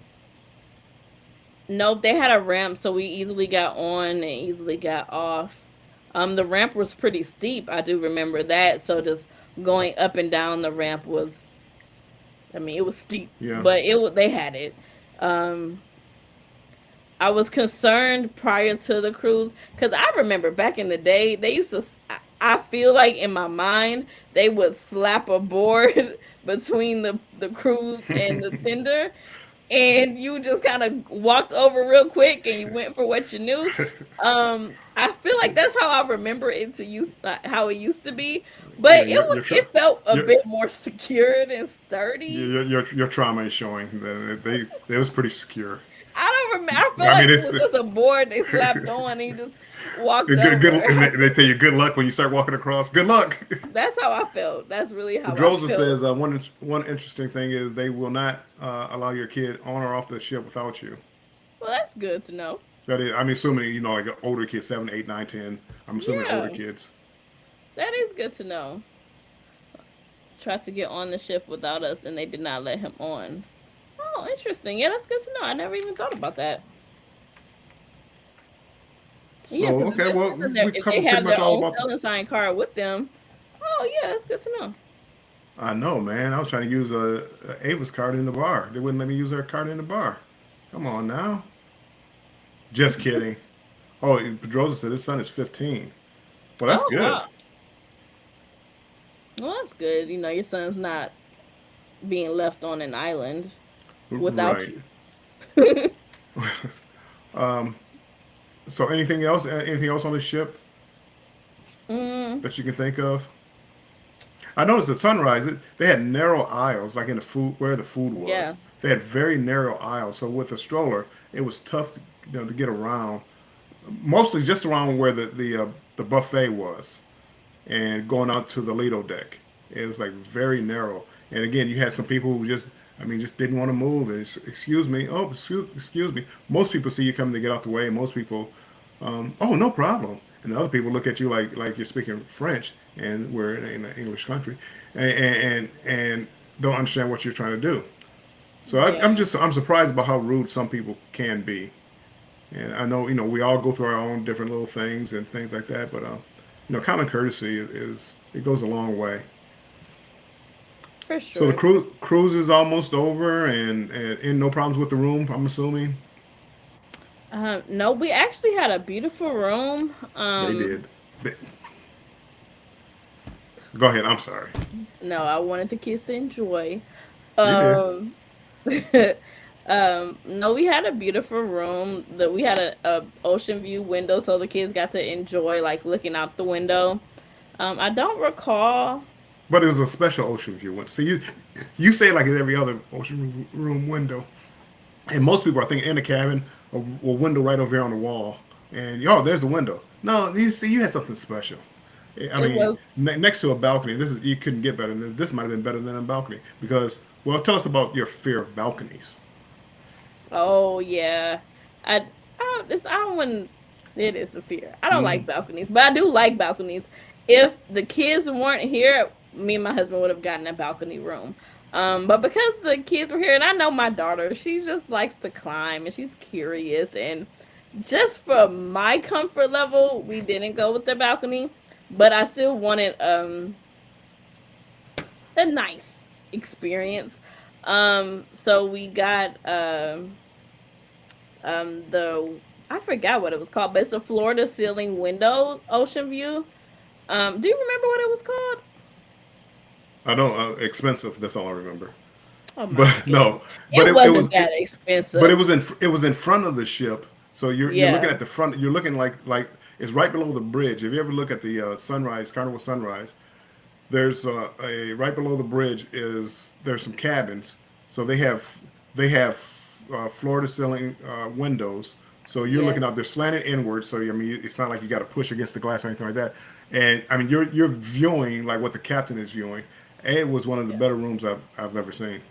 nope, they had a ramp, so we easily got on and easily got off. The ramp was pretty steep. I do remember that. So just going up and down the ramp was. I mean, it was steep, Yeah. but they had it. Um, I was concerned prior to the cruise because I remember back in the day they used to. I feel like in my mind they would slap a board between the cruise and the tender, and you just kind of walked over real quick and you went for what you knew. I feel like that's how I remember it to use how it used to be, but Yeah, it felt a your bit more secured and sturdy. your trauma is showing. They was pretty secure. I don't remember. I feel I like mean, it it's was just a board they slapped on and he just walked good, over. and they tell you good luck when you start walking across. Good luck. That's how I felt. That's really how I Pedroza felt. says one interesting thing is they will not allow your kid on or off the ship without you. Well, that's good to know. That is, I'm assuming like older kids, 7, 8, 9, 10. I'm assuming older Yeah, kids. that is good to know. Tried to get on the ship without us and they did not let him on. Oh, interesting. Yeah, that's good to know. I never even thought about that. Yeah, So because if okay, they're well sending their, we if they covered pretty have much their all own about. selling sign card with them, oh yeah, that's good to know. I know, man. I was trying to use Ava's card in the bar. They wouldn't let me use her card in the bar. Come on now. Just kidding. Oh, Pedroza said his son is 15. Well, that's Oh good. wow, well that's good. You know, your son's not being left on an island without Right. you. Um, so anything else? Anything else on the ship mm, that you can think of? I noticed at Sunrise they had narrow aisles, like in the food where the food yeah, was. They had very narrow aisles. So with a stroller, it was tough to get around. Mostly just around where the buffet was, and going out to the Lido deck. It was like very narrow. And again, you had some people who just, I mean, just didn't want to move. And excuse me, oh, excuse me. Most people see you coming to get out the way. And most people, oh, no problem. And other people look at you like you're speaking French, and we're in an English country, and don't understand what you're trying to do. So yeah, I'm surprised about how rude some people can be. And I know, we all go through our own different little things and things like that, but common courtesy is it goes a long way. for So the sure. cruise is almost over, and no problems with the room. I'm assuming No, we actually had a beautiful room. they did. They- Go ahead. I'm sorry. No, I wanted the kids to enjoy. You did. Um, no, we had a beautiful room. That we had a ocean view window, so the kids got to enjoy like looking out the window. I don't recall. But it was a special ocean view. So you say it like every other ocean room window, and most people are thinking in the cabin, a window right over here on the wall, and there's the window. No, you see, you had something special. I It mean, was. next to a balcony. This is you couldn't get better than this. This might have been better than a balcony because. Well, tell us about your fear of balconies. Oh yeah, I don't want. It is a fear. I don't Mm. like balconies, but I do like balconies. If the kids weren't here, me and my husband would have gotten a balcony room. But because the kids were here, and I know my daughter, she just likes to climb and she's curious, and just for my comfort level, we didn't go with the balcony. But I still wanted a nice experience. So we got the I forgot what it was called, but it's the floor to ceiling window ocean view. Do you remember what it was called? I don't expensive. That's all I remember. Oh my But goodness, no, but it it was wasn't that but it expensive. was in front of the ship. So you're looking Yeah. at the front. You're looking like it's right below the bridge. If you ever look at the sunrise, Carnival sunrise, there's a right below the bridge is there's some cabins. So they have floor to ceiling windows. So you're looking out. Yes. They're slanted inward. So I mean, it's not like you got to push against the glass or anything like that. And I mean, you're viewing like what the captain is viewing. It was one of the Yeah. better rooms I've ever seen.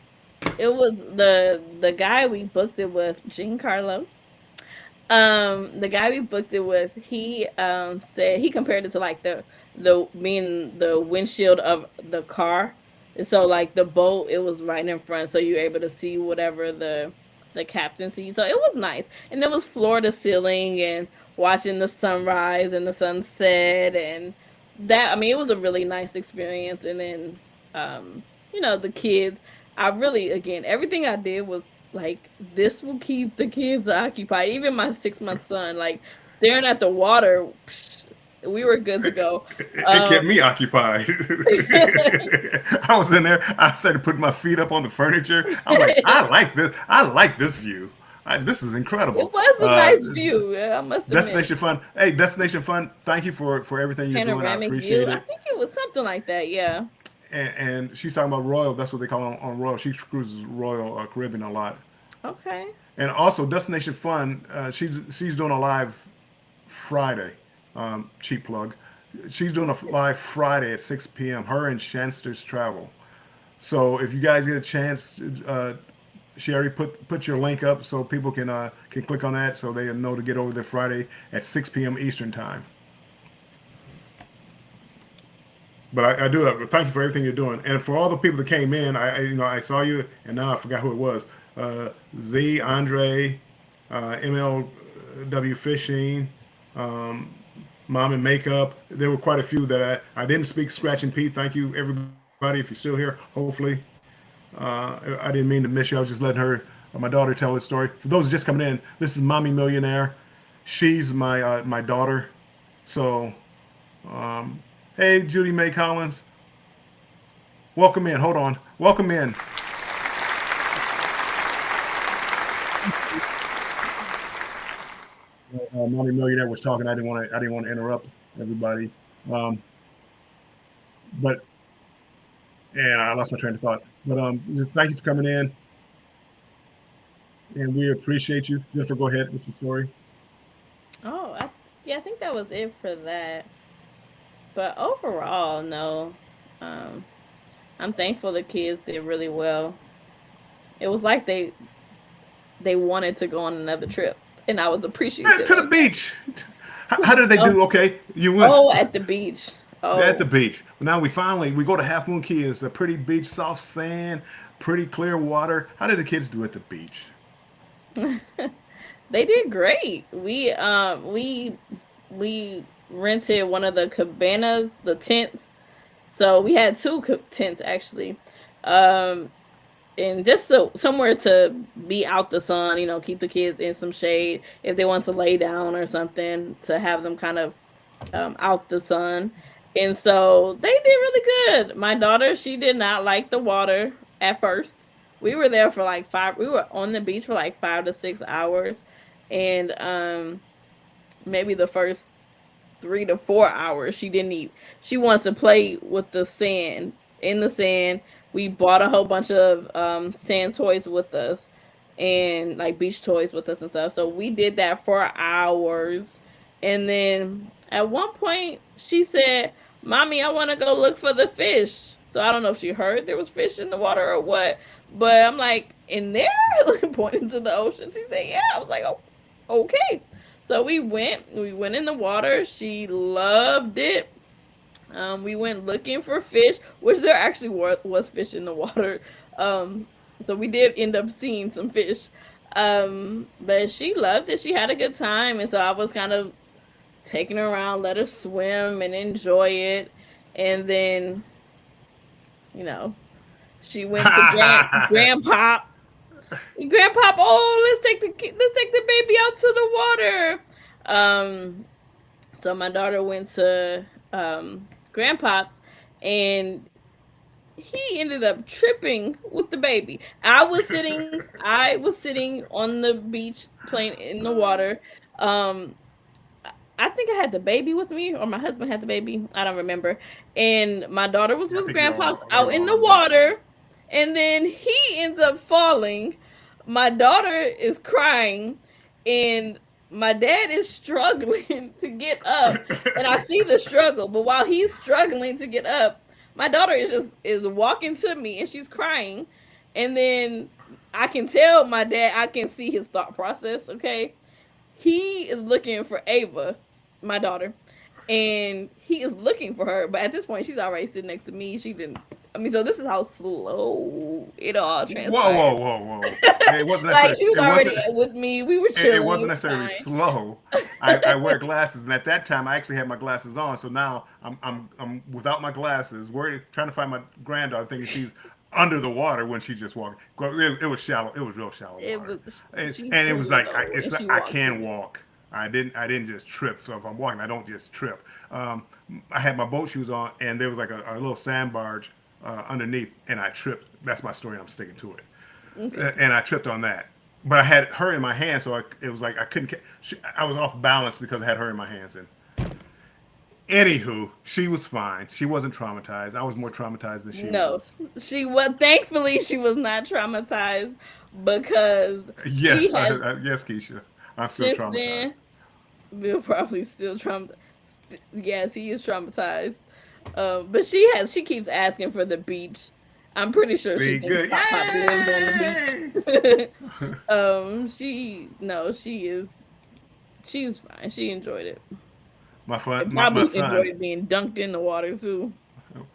It was the guy we booked it with, Giancarlo. The guy we booked it with, he said he compared it to like the being the windshield of the car. And so like the boat, it was right in front, so you're able to see whatever the captain sees. So it was nice, and it was floor to ceiling, and watching the sunrise and the sunset, and that. I mean, it was a really nice experience. And then, the kids. I really, again, everything I did was like this will keep the kids occupied. Even my 6 month son, like staring at the water, psh, we were good to go. It kept Um, me occupied. I was in there. I started putting my feet up on the furniture. I'm like, I it like this. I like this view. This is incredible. was a nice view, I must admit. Destination Fun. Hey, Destination Fun. Thank you for everything you're doing. I Panoramic view. appreciate I it. think it was something like that. Yeah. And she's talking about Royal. That's what they call on Royal. She cruises Royal Caribbean a lot. Okay. And also Destination Fun. She's doing a live Friday. Cheap plug. She's doing a live Friday at 6 p.m. Her and Shansters Travel. So if you guys get a chance, she already put your link up so people can click on that so they know to get over there Friday at 6 p.m. Eastern time. But I do thank you for everything you're doing, and for all the people that came in. I saw you, and now I forgot who it was. Z Andre, MLW Fishing, Mom and Makeup. There were quite a few that I didn't speak. Scratching Pete. Thank you, everybody. If you're still here, hopefully. I didn't mean to miss you. I was just letting her, my daughter, tell her story. For those just coming in, this is Mommy Millionaire. She's my daughter. So, hey, Judy May Collins, welcome in. Hold on, welcome in. Mommy Millionaire was talking. I didn't want to interrupt everybody. Um, but and I lost my train of thought. But thank you for coming in, and we appreciate you. Jennifer, go ahead with your story. Oh, yeah, I think that was it for that. But overall, no. Um, I'm thankful the kids did really well. It was like they wanted to go on another trip, and I was appreciative To the of that. beach. How did they Oh, do? Okay, you went oh, at the beach. at the Oh, beach. Now we go to Half Moon Kids, the pretty beach, soft sand, pretty clear water. How did the kids do at the beach? they did great. We rented one of the cabanas, the tents. So we had two tents actually. Um, and just so somewhere to be out the sun, keep the kids in some shade if they want to lay down or something to have them kind of out the sun. And so they did really good. My daughter, she did not like the water at first. We were there for like we were on the beach for like 5 to 6 hours. And maybe the first 3 to 4 hours she didn't eat. She wants to play with the sand, in the sand. We bought a whole bunch of sand toys with us and like beach toys with us and stuff. So we did that for hours. And then at one point she said, "Mommy, I want to go look for the fish." So I don't know if she heard there was fish in the water or what, but I'm like, "In there?" Pointing to the ocean. She said, "Yeah." I was like, "Oh, okay." So we went in the water. She loved it. We went looking for fish, which there actually was fish in the water. Um, so we did end up seeing some fish. But she loved it. She had a good time, and so I was kind of taking her around, let her swim and enjoy it. And then, you know, she went to grandpop. Grandpop, oh, let's take the baby out to the water. So my daughter went to grandpop's, and he ended up tripping with the baby. I was sitting on the beach playing in the water. Um, I think I had the baby with me, or my husband had the baby. I don't remember. And my daughter was I with think grandpa's you out were in all the on that. water, and then he ends up falling. My daughter is crying, and my dad is struggling to get up, and I see the struggle. But while he's struggling to get up, my daughter is walking to me, and she's crying, and then I can tell my dad. I can see his thought process. Okay, he is looking for Ava, my daughter, and he is looking for her. But at this point, she's already sitting next to me. She didn't. I mean, so this is how slow it all Whoa, whoa, transpired. whoa, whoa! It wasn't Like necessarily. she was It already wasn't. with me. We were It chilling. It wasn't was necessarily fine. slow. I wear glasses, and at that time, I actually had my glasses on. So now I'm without my glasses, worried, trying to find my granddaughter, thinking she's under the water when she's just walking. It was shallow. It was real shallow It water, was. and She's it was 2 years like old, it's and she I walked can through it. walk. I didn't just trip. So if I'm walking, I don't just trip. I had my boat shoes on, and there was like a little sand barge underneath, and I tripped. That's my story. And I'm sticking to it. Okay. And I tripped on that. But I had her in my hand, so it was like I couldn't. I was off balance because I had her in my hands. And anywho, she was fine. She wasn't traumatized. I was more traumatized than she No, was. she was. Thankfully, she was not traumatized because he Yes, has yes, Keisha. I'm still since traumatized. then. We're probably still traumatized. Yes, he is traumatized. But she keeps asking for the beach. I'm pretty sure she See, thinks good. Pop Pop lives on the Yay! beach. She no, she's fine. She enjoyed it. And My probably son, enjoyed being dunked in the water too.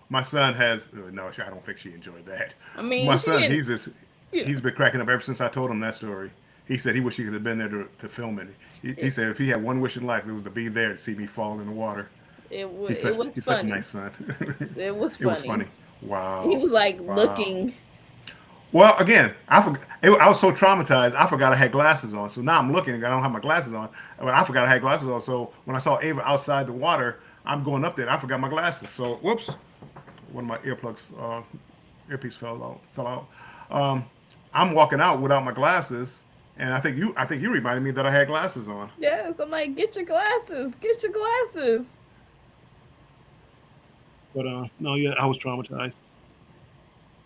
my son has no. I don't think she enjoyed that. I mean, My she son, didn't. he's just You he's been cracking up ever since I told him that story. he said he wished he could have been there to film it. He It said if he had one wish in life, it was to be there to see me fall in the water. it was He's such a funny. nice son. It was It was funny. funny. He Wow, was like wow. looking. Well, again, I forgot. I was so traumatized. I forgot I had glasses on. So now I'm looking. I don't have my glasses on. But I forgot I had glasses on. So when I saw Ava outside the water, I'm going up there. I forgot my glasses. So whoops, one of my earplugs, earpiece fell out. Fell out. Um, I'm walking out without my glasses, and I think you reminded me that I had glasses on. Yes, I'm like, get your glasses, get your glasses. But no, yeah, I was traumatized.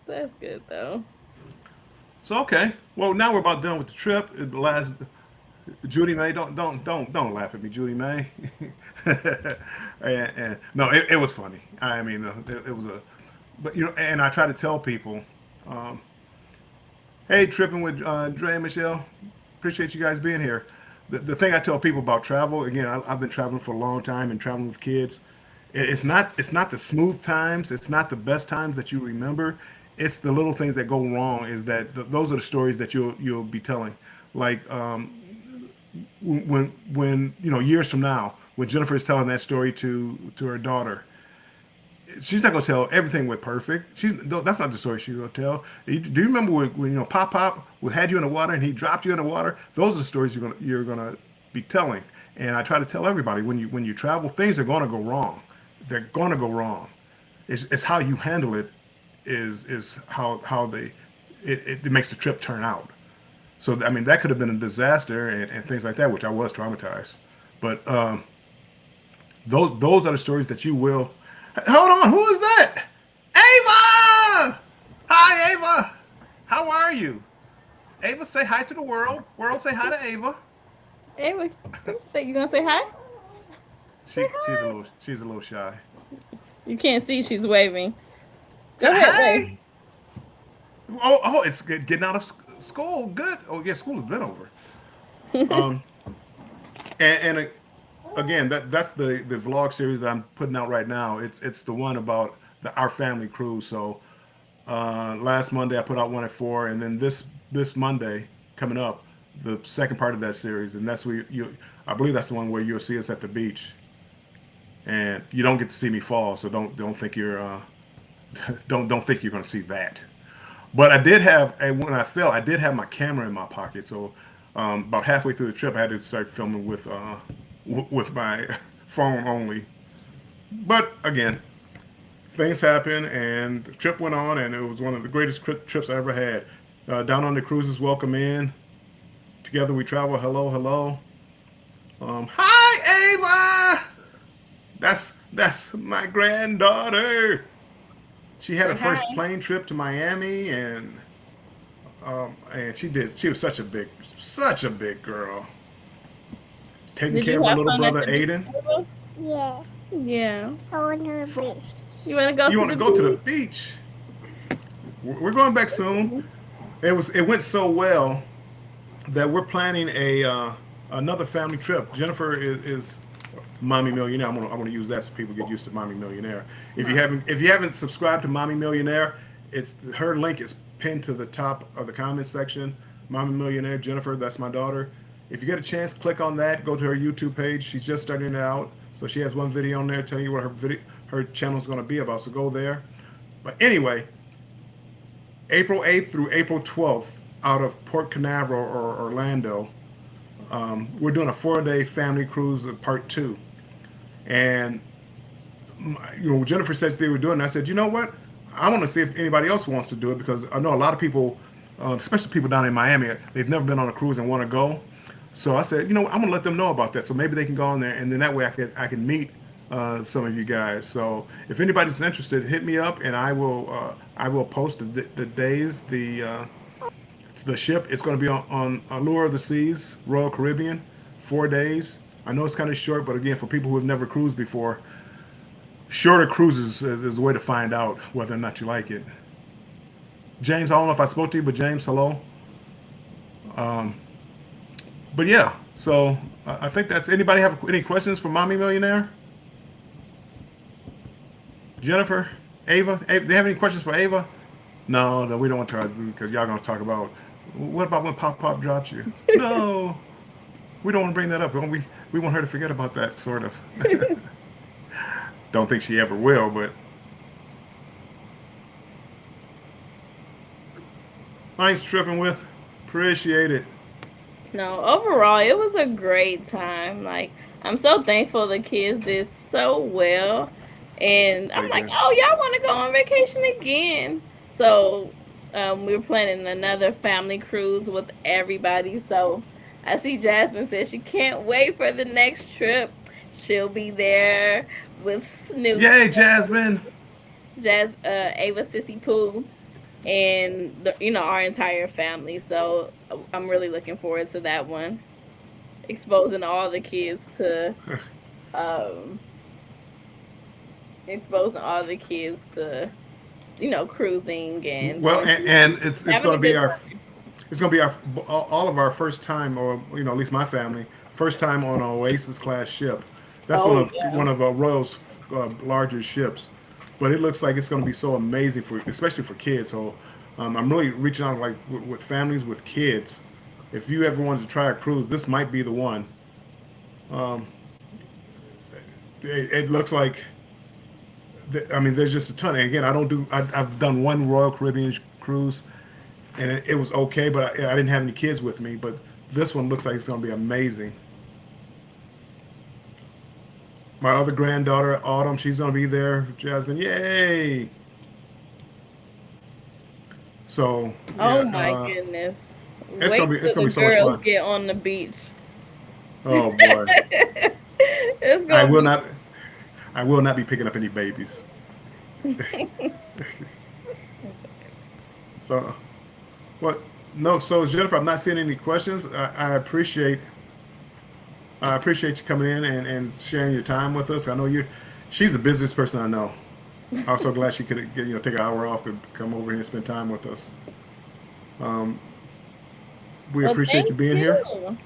That's good though. So okay, well now we're about done with the trip. The last Judy May, don't laugh at me, Judy May. And no, it was funny. I mean, it was a, but you know, and I try to tell people, um, hey, tripping with Dre and Michelle, appreciate you guys being here. The thing I tell people about travel, again, I've been traveling for a long time and traveling with kids. It's not the smooth times, it's not the best times that you remember. It's the little things that go wrong. Is that those are the stories that you'll be telling. Like when you know years from now, when Jennifer is telling that story to her daughter, she's not gonna tell everything went perfect. That's not the story she's gonna tell. Do you remember when you know Pop had you in the water and he dropped you in the water? Those are the stories you're gonna be telling. And I try to tell everybody when you travel, things are gonna go wrong. They're gonna go wrong. It's how you handle it is how it makes the trip turn out. So I mean that could have been a disaster and things like that, which I was traumatized. But those are the stories that you will. Hold on, who is that? Ava! Hi, Ava. How are you? Ava, say hi to the world. World, say hi to Ava. Anyway, say you gonna say hi? Say hi. She's a little shy. You can't see she's waving. Go ahead, wave. Hi. It's getting out of school. Good. Oh yeah, school has been over. Um, and again, that's the vlog series that I'm putting out right now. It's the one about our family cruise. So last Monday I put out one at 4, and then this Monday coming up, the second part of that series, and that's where you I believe that's the one where you'll see us at the beach, and you don't get to see me fall, so don't think you're don't think you're going to see that. But I did have, and when I fell, I did have my camera in my pocket. So about halfway through the trip, I had to start filming with my phone only. But again, things happen, and the trip went on, and it was one of the greatest trips I ever had. Down on the cruises, welcome in. Together we travel. Hello, hello. Hi, Ava. That's my granddaughter. She had Say her hi. first plane trip to Miami, and she was such a big girl, taking Did care you of her have little fun at brother the beach? Aiden. Ava? Yeah, Yeah. I want to For, beach. You wanna go you to want the to go to the beach? beach? We're going back soon. It went so well that we're planning a another family trip. Jennifer is Mommy Millionaire. I'm gonna use that so people get used to Mommy Millionaire. Mom. If you haven't subscribed to Mommy Millionaire, it's her link is pinned to the top of the comments section. Mommy Millionaire Jennifer, that's my daughter. If you get a chance, click on that. Go to her YouTube page. She's just starting it out, so she has one video on there telling you what her channel is going to be about. So go there. But anyway, April 8th through April 12th, out of Port Canaveral or Orlando, we're doing a 4-day family cruise, part 2. And you know, Jennifer said they were doing it. I said, you know what? I want to see if anybody else wants to do it because I know a lot of people, especially people down in Miami, they've never been on a cruise and want to go. So I said, you know, I'm gonna let them know about that. So maybe they can go on there, and then that way I can meet some of you guys. So if anybody's interested, hit me up, and I will post the days the ship is going to be on Allure of the Seas, Royal Caribbean, 4 days. I know it's kind of short, but again, for people who have never cruised before, shorter cruises is a way to find out whether or not you like it. James, I don't know if I spoke to you, but James, hello. Um, but yeah, so I think that's. Anybody have any questions for Mommy Millionaire? Jennifer, Ava, do you have any questions for Ava? No, no, we don't want to because y'all gonna talk about What about when Pop Pop drops you? No, we don't want to bring that up. We want her to forget about that, sort of. Don't think she ever will, but nice tripping with. Appreciate it. No, overall, it was a great time. Like, I'm so thankful the kids did so well. And I'm They like, did. oh, y'all want to go on vacation again? So, we were planning another family cruise with everybody. So, I see Jasmine says she can't wait for the next trip. She'll be there with Snoop, Yay, Jasmine. Ava, Sissy Pooh, and our entire family. So I'm really looking forward to that one, exposing all the kids to um exposing all the kids to cruising and Well, going to the and beach, it's having going a to be good our time. it's going to be our all of our first time, or at least my family, first time on an Oasis class ship. That's Oh yeah. one of Royal's larger ships, but it looks like it's going to be so amazing for especially for kids. So I'm really reaching out like with families with kids. If you ever wanted to try a cruise, this might be the one. Um, it looks like I mean, there's just a ton. And again, I don't do. I've done one Royal Caribbean cruise, and it was okay, but I didn't have any kids with me. But this one looks like it's going to be amazing. My other granddaughter, Autumn, she's going to be there. Jasmine, yay! So yeah, Oh my goodness. Wait it's till going the to be so much girls fun. get on the beach. Oh boy, It's I gonna will be not. I will not be picking up any babies. So what? No. So Jennifer, I'm not seeing any questions. I appreciate you coming in and sharing your time with us. I know she's the busiest person I know. I'm so glad she could take an hour off to come over here and spend time with us. Um, we well, appreciate you thank being here. you.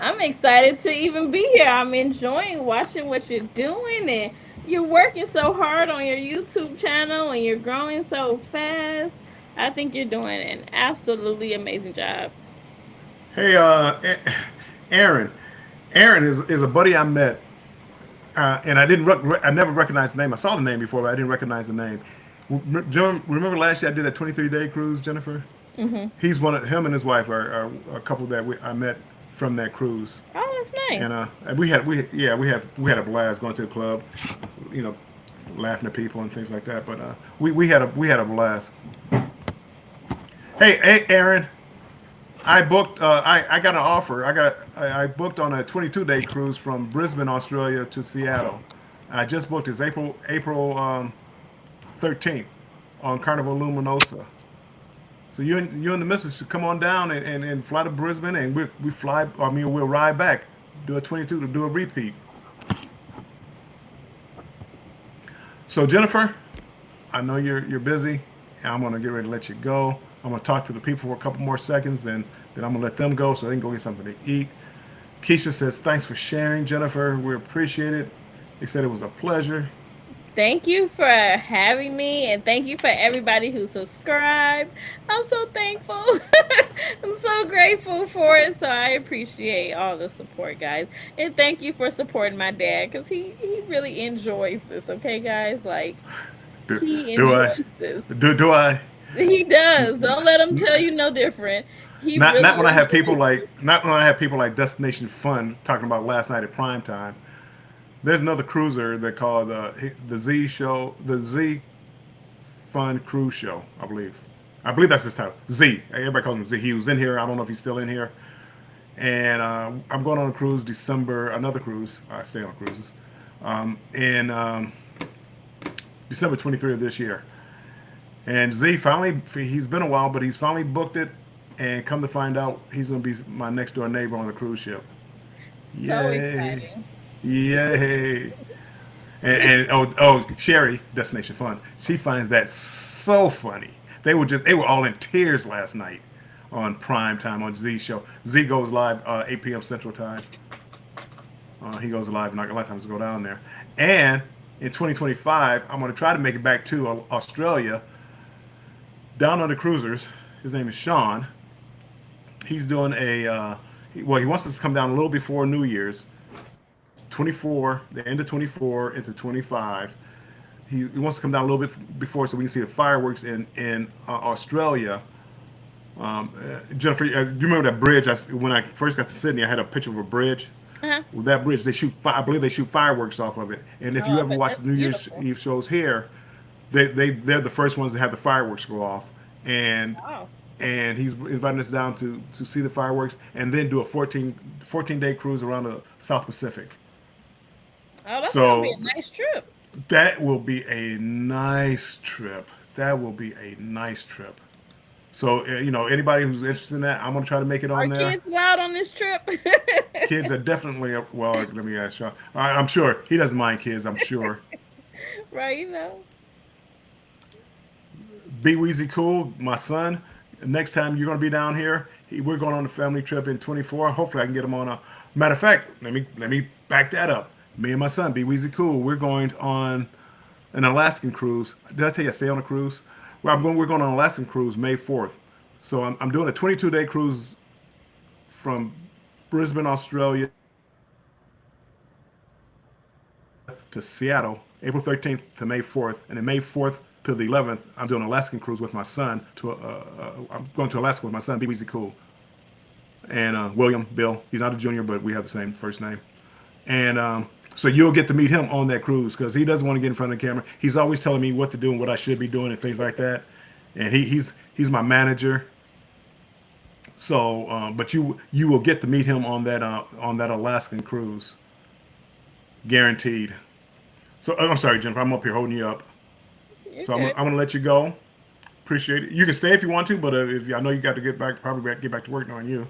I'm excited to even be here. I'm enjoying watching what you're doing, and you're working so hard on your YouTube channel and you're growing so fast. I think you're doing an absolutely amazing job. Hey, Aaron. Aaron is a buddy I met, and I never recognized the name. I saw the name before, but I didn't recognize the name. Remember last year I did a 23-day cruise, Jennifer? Hmm. He's one of him and his wife are a couple that I met from that cruise. Oh, that's And nice. we had a blast going to the club, you know, laughing at people and things like that. But we had a blast. Hey, Aaron, I got an offer. I booked on a 22-day cruise from Brisbane, Australia to Seattle. I just booked. It's April 13th on Carnival Luminosa. So you and the missus should come on down and fly to Brisbane, and we fly. I mean, we'll ride back, do a 22 to do a repeat. So Jennifer, I know you're busy. I'm gonna get ready to let you go. I'm gonna talk to the people for a couple more seconds, then I'm gonna let them go so they can go get something to eat. Keisha says thanks for sharing, Jennifer. We appreciate it. They said it was a pleasure. Thank you for having me, and thank you for everybody who subscribed. I'm so thankful. I'm so grateful for it. So I appreciate all the support, guys. And thank you for supporting my dad because he really enjoys this, okay, guys? Like, Do, he do I? enjoys this. Do I? He does. Don't let him tell you no different. He Not really when I have people enjoys like this. not when I have people like Destination Fun talking about last night at prime time. There's another cruiser they call the Z show, the Z Fun Cruise Show, I believe. I believe that's his title. Z. Everybody calls him Z. He was in here. I don't know if he's still in here. And I'm going on a cruise December, another cruise. I stay on cruises. In December 23rd of this year. And Z finally, he's been a while, but he's finally booked it. And come to find out, he's going to be my next door neighbor on the cruise ship. So Yay! exciting. Yay! And Sherry, Destination Fun, she finds that so funny. They were all in tears last night on prime time on Z show. Z goes live 8 p.m. Central Time. He goes live, and a lot of times go down there. And in 2025, I'm going to try to make it back to Australia, down on the cruisers. His name is Sean, He's doing well, he wants us to come down a little before New Year's, 24, the end of 24 into 25. He wants to come down a little bit before so we can see the fireworks in Australia. Jennifer, do you remember that bridge? When I first got to Sydney, I had a picture of a bridge. Uh-huh. With that bridge, I believe they shoot fireworks off of it. And if Oh, you I ever bet watch that's the New Year's beautiful. Eve shows here, they're the first ones to have the fireworks go off. And Wow. he's inviting us down to see the fireworks and then do a 14-day cruise around the South Pacific. Oh, that's gonna be So a nice trip. that will be a nice trip. That will be a nice trip. So anybody who's interested in that, I'm gonna try to make it Are on there. kids allowed on this trip? Kids are definitely well. Let me ask Sean. I'm sure he doesn't mind kids. I'm sure. Right, you know. Be Weezy Cool, my son. Next time you're gonna be down here, we're going on a family trip in 24. Hopefully, I can get him on a. Matter of fact, let me back that up. Me and my son, Be Weezy Cool, we're going on an Alaskan cruise. Did I tell you I stay on a cruise? Well, we're going on an Alaskan cruise May 4th. So I'm doing a 22-day cruise from Brisbane, Australia to Seattle, April 13th to May 4th, and then May 4th to the 11th, I'm doing an Alaskan cruise with my son. I'm going to Alaska with my son, BBZ Cool, and William Bill. He's not a junior, but we have the same first name. And so you'll get to meet him on that cruise because he doesn't want to get in front of the camera. He's always telling me what to do and what I should be doing and things like that. And he's my manager. So, but you will get to meet him on that Alaskan cruise, guaranteed. So I'm sorry, Jennifer. I'm up here holding you up. You're So good. I'm gonna let you go. Appreciate it. You can stay if you want to, but if I know you got to get back, probably get back to work knowing you.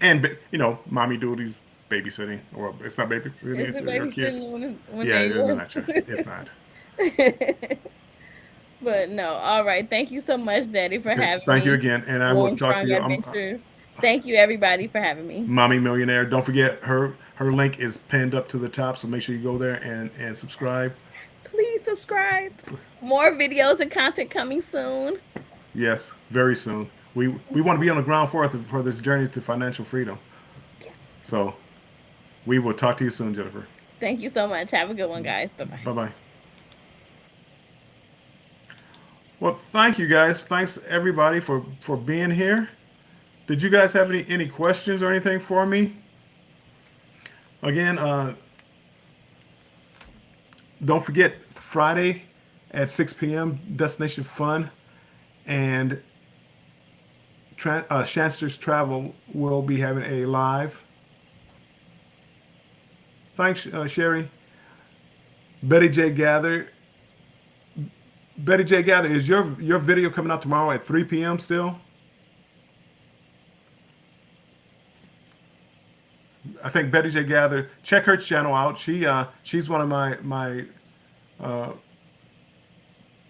And mommy duties, babysitting, or it's not babysitting, Is it's it your kids. babysitting when Yeah, they it's yours? not choice. It's not. But no, all right. Thank you so much, Daddy, for Okay, having thank you me again, and I will on talk to Strong you. Adventures. Thank you, everybody, for having me. Mommy Millionaire. Don't forget her link is pinned up to the top, so make sure you go there and subscribe. Please subscribe. More videos and content coming soon. Yes, very soon. We want to be on the ground for this journey to financial freedom. Yes. So we will talk to you soon, Jennifer. Thank you so much. Have a good one, guys. Bye bye. Bye bye. Well, thank you guys. Thanks everybody for being here. Did you guys have any questions or anything for me? Again, don't forget Friday at 6 p.m. Destination Fun and Chancellor's Travel will be having a live. Thanks, Sherry. Betty J Gather. Betty J Gather, is your video coming out tomorrow at 3 p.m. still? I think Betty J Gather. Check her channel out. She's one of my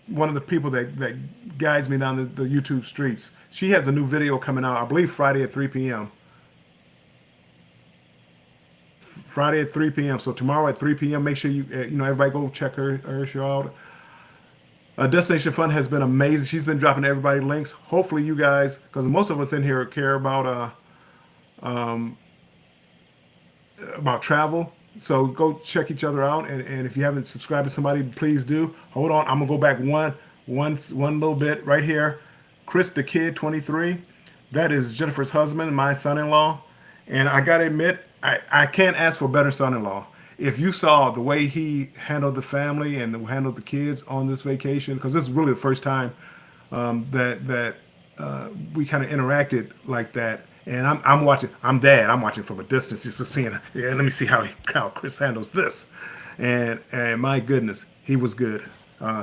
one of the people that guides me down the YouTube streets. She has a new video coming out, I believe Friday at 3 p.m. Friday at 3 p.m. So tomorrow at 3 p.m. Make sure everybody go check her show out. Destination Fun has been amazing. She's been dropping everybody links. Hopefully you guys, because most of us in here care about travel. So go check each other out, and if you haven't subscribed to somebody, please do. Hold on, I'm gonna go back one little bit right here. Chris the Kid 23, that is Jennifer's husband, my son-in-law, and I gotta admit, I can't ask for a better son-in-law. If you saw the way he handled the family and handled the kids on this vacation, because this is really the first time that we kind of interacted like that. And I'm watching. I'm dad. I'm watching from a distance, just seeing. Yeah, let me see how Chris handles this, and my goodness, he was good.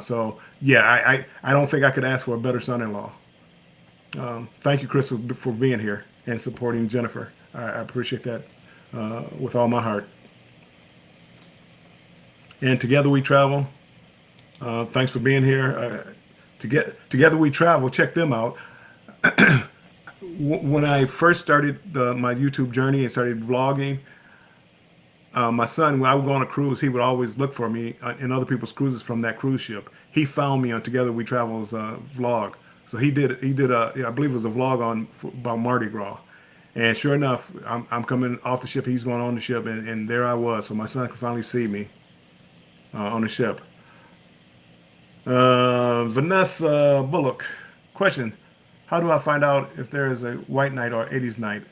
So yeah, I don't think I could ask for a better son-in-law. Thank you, Chris, for being here and supporting Jennifer. I appreciate that with all my heart. And together we travel. Thanks for being here. Together we travel. Check them out. When I first started my YouTube journey and started vlogging, my son, when I would go on a cruise, he would always look for me in other people's cruises from that cruise ship. He found me on Together We Travel's vlog. So he did a, yeah, I believe it was a vlog on about Mardi Gras. And sure enough, I'm coming off the ship. He's going on the ship, and there I was. So my son could finally see me on the ship. Vanessa Bullock, question: how do I find out if there is a white night or 80s night?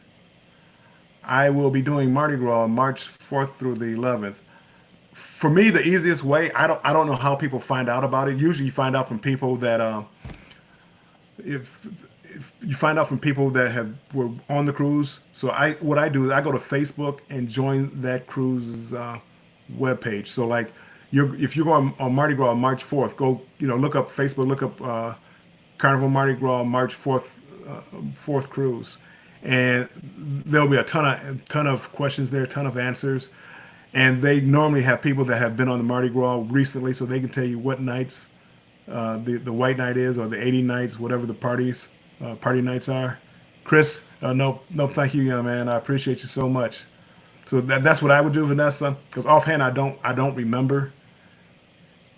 I will be doing Mardi Gras March 4th through the 11th. For me, the easiest way, I don't know how people find out about it. Usually, you find out from people that if if you find out from people that have were on the cruise. So what I do is I go to Facebook and join that cruise's webpage. So like if you're going on Mardi Gras on March 4th, go look up Facebook, look up Carnival Mardi Gras March 4th fourth cruise, and there'll be a ton of questions there, a ton of answers, and they normally have people that have been on the Mardi Gras recently, so they can tell you what nights the white night is, or the 80 nights, whatever the party nights are. Chris, no, thank you, young man. I appreciate you so much. So that's what I would do, Vanessa. Because offhand, I don't remember.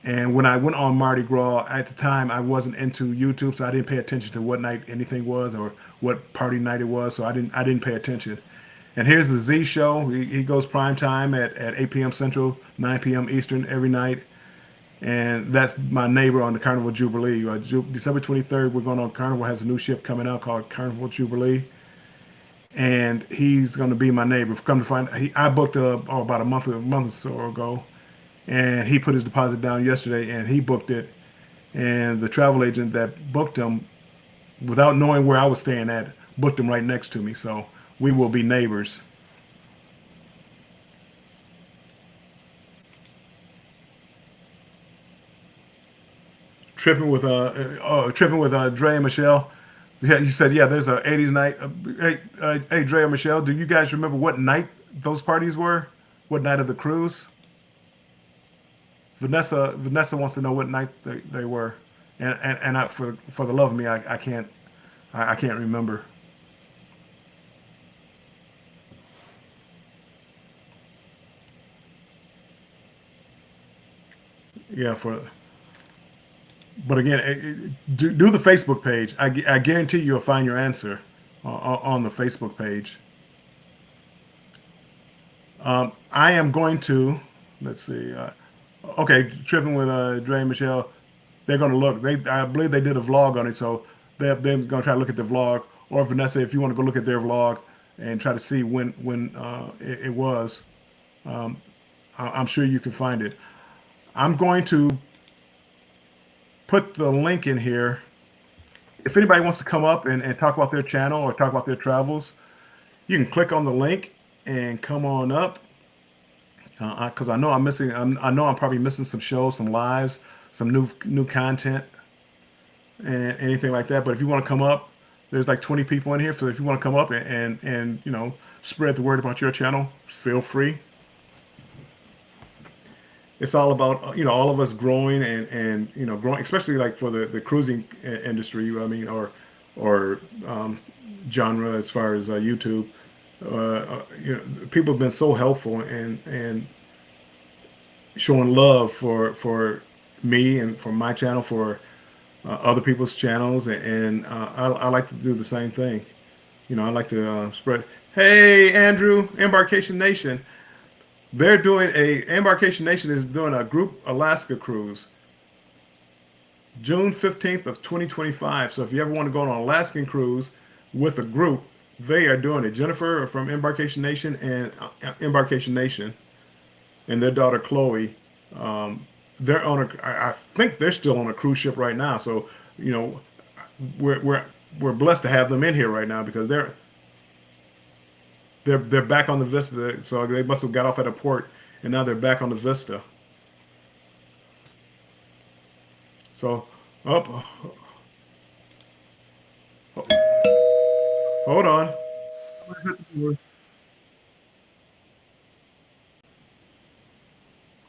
And when I went on Mardi Gras at the time, I wasn't into YouTube, so I didn't pay attention to what night anything was or what party night it was. So I didn't pay attention. And here's the Z show. He goes prime time at 8 p.m. Central, 9 p.m. Eastern every night. And that's my neighbor on the Carnival Jubilee. December 23rd, we're going on. Carnival has a new ship coming out called Carnival Jubilee, and he's going to be my neighbor. Come to find, I booked about a month or so ago, and he put his deposit down yesterday, and he booked it. And the travel agent that booked him, without knowing where I was staying at, booked him right next to me. So we will be neighbors. Tripping with Dre and Michelle. Yeah, you said yeah. There's a '80s night. Hey, Dre and Michelle, do you guys remember what night those parties were? What night of the cruise? Vanessa wants to know what night they were, and for the love of me, I can't I can't remember. Yeah, but again, do the Facebook page. I guarantee you'll find your answer on the Facebook page. I am going to, let's see. Okay, tripping with Dre and Michelle. They're going to look. I believe they did a vlog on it, so they're going to try to look at the vlog. Or Vanessa, if you want to go look at their vlog and try to see when it was, I'm sure you can find it. I'm going to put the link in here. If anybody wants to come up and talk about their channel or talk about their travels, you can click on the link and come on up. Because I know I'm missing. I know I'm probably missing some shows, some lives, some new content, and anything like that. But if you want to come up, there's like 20 people in here. So if you want to come up and spread the word about your channel, feel free. It's all about all of us growing and growing, especially like for the cruising industry. I mean, or genre as far as YouTube. People have been so helpful and showing love for me and for my channel, for other people's channels, and I like to do the same thing. I like to spread. Hey, Andrew, Embarkation Nation. Embarkation Nation is doing a group Alaska cruise, June 15th of 2025. So if you ever want to go on an Alaskan cruise with a group, they are doing it. Jennifer from Embarkation Nation and Embarkation Nation and their daughter Chloe. They're on I think they're still on a cruise ship right now. So we're blessed to have them in here right now because they're back on the Vista. So they must have got off at a port and now they're back on the Vista. So up. Hold on.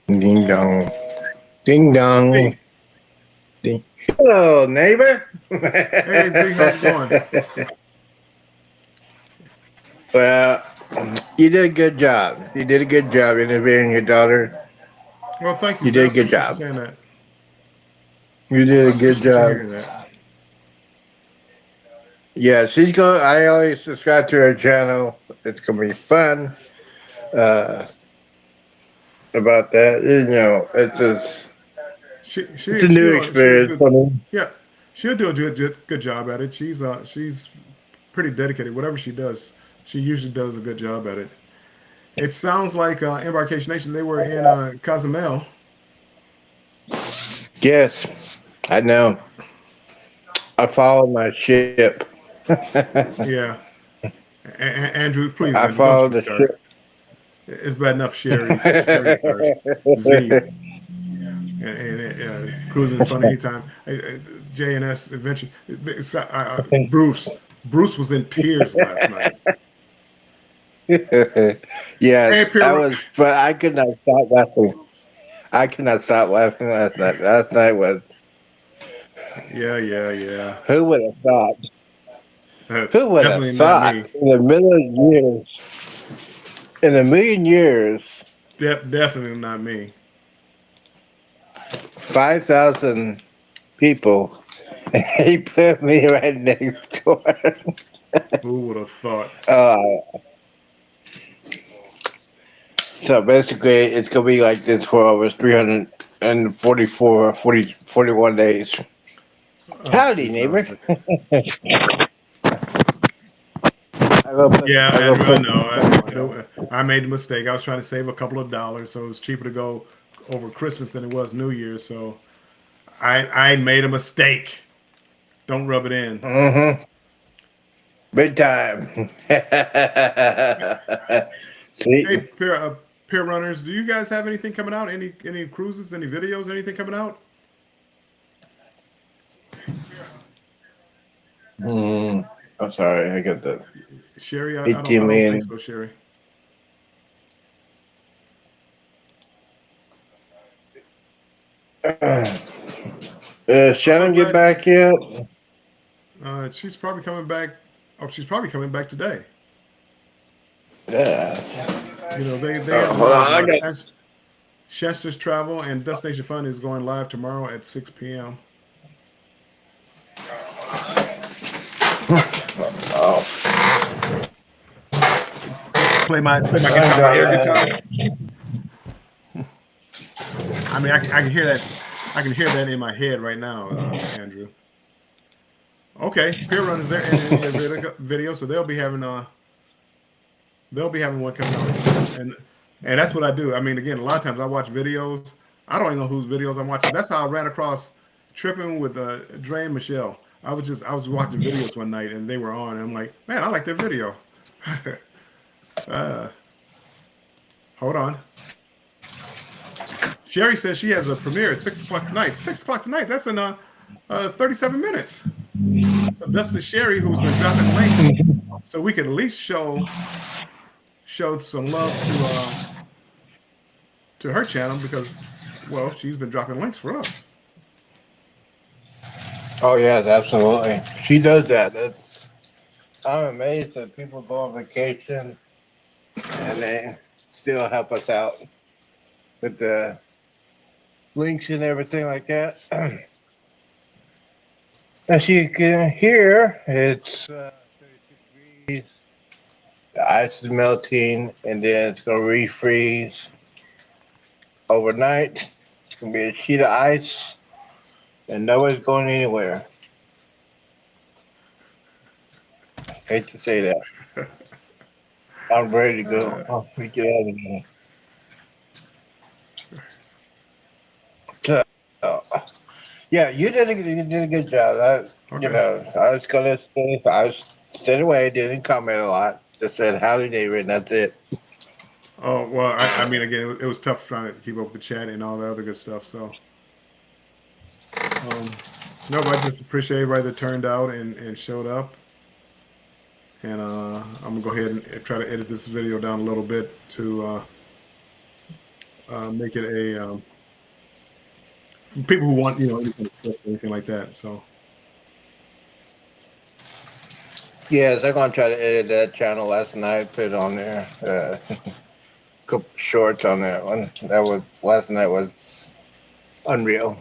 Ding dong. Ding dong. Hey, Ding. Hello, neighbor. hey, Z, how's it going? Well, you did a good job. You did a good job interviewing your daughter. Well, thank you, You sir. I did a good appreciate you job. saying that. You did I a good appreciate you job. hearing that. Yeah, she's going. I always subscribe to her channel. It's gonna be fun. Uh, about that, it's a new She'll experience do, for me. yeah, she'll do a good job at it. She's pretty dedicated. Whatever she does, she usually does a good job at it. It sounds like Embarkation Nation. They were in Cozumel. Yes, I know. I followed my ship. Yeah, Andrew, please, I Andrew, don't followed you the start. ship. It's bad enough Sherry starts. Z and cruising fun anytime. JNS adventure. Bruce was in tears last night. Yes, Hey, I Pierre. was, but I could not stop laughing. I could not stop laughing last night. Last night was, Yeah. who would have thought? Who would have Definitely not thought me. in a million years, in a million years, Definitely not me. 5,000 people, he put me right next door. Who would have thought? uh, so basically, it's going to be like this for over 344, 41 days. Oh, Howdy, please, no. neighbor. I go put, Yeah, I go Andrew, I put, know. put my I made a mistake. I was trying to save a couple of dollars, so it was cheaper to go over Christmas than it was New Year's. So I made a mistake. Don't rub it in. mm-hmm, big time. Hey, See, peer runners, do you guys have anything coming out? Any cruises, any videos, anything coming out? I'm sorry, I got the Sherry, I 18 don't think million. so, Sherry. I'm so Shannon get glad. back yet? She's probably coming back. Oh, she's probably coming back today. Yeah. You know, they have a Hold lot of on, I got. Chester's Travel and Destination Fun is going live tomorrow at 6 p.m. Oh, Play my I guitar, my air got. guitar. I mean, I can hear that. I can hear that in my head right now, Andrew. Okay, Peer Run is there editing their video, so they'll be having one coming out soon, and that's what I do. I mean, again, a lot of times I watch videos. I don't even know whose videos I'm watching. That's how I ran across tripping with Dre and Michelle. I was watching videos one night and they were on, and I'm like, man, I like their video. uh, hold on. Sherry says she has a premiere at 6 o'clock tonight. 6 o'clock tonight. That's in 37 minutes. So that's the Sherry who's been dropping links, so we could at least show some love to her channel because, well, she's been dropping links for us. Oh yes, absolutely. She does that. I'm amazed that people go on vacation and they still help us out with the links and everything like that. As you can hear, it's 36 degrees. The ice is melting, and then it's gonna refreeze overnight. It's gonna be a sheet of ice, and nobody's going anywhere. Hate to say that. I'm ready to go. Uh, Oh, we get out of here. So, yeah, you did a good job. okay. I was gonna say I was stayed away, didn't comment a lot. Just said howdy, David, and that's it. Oh well, I mean, again, it was tough trying to keep up with the chat and all the other good stuff. So, um, no, but I just appreciate everybody that turned out and showed up. And I'm gonna go ahead and try to edit this video down a little bit to make it a for people who want anything, anything like that. So, Yes, I'm gonna try to edit that channel last night, put it on there. Couple shorts on that one. That was last night was unreal.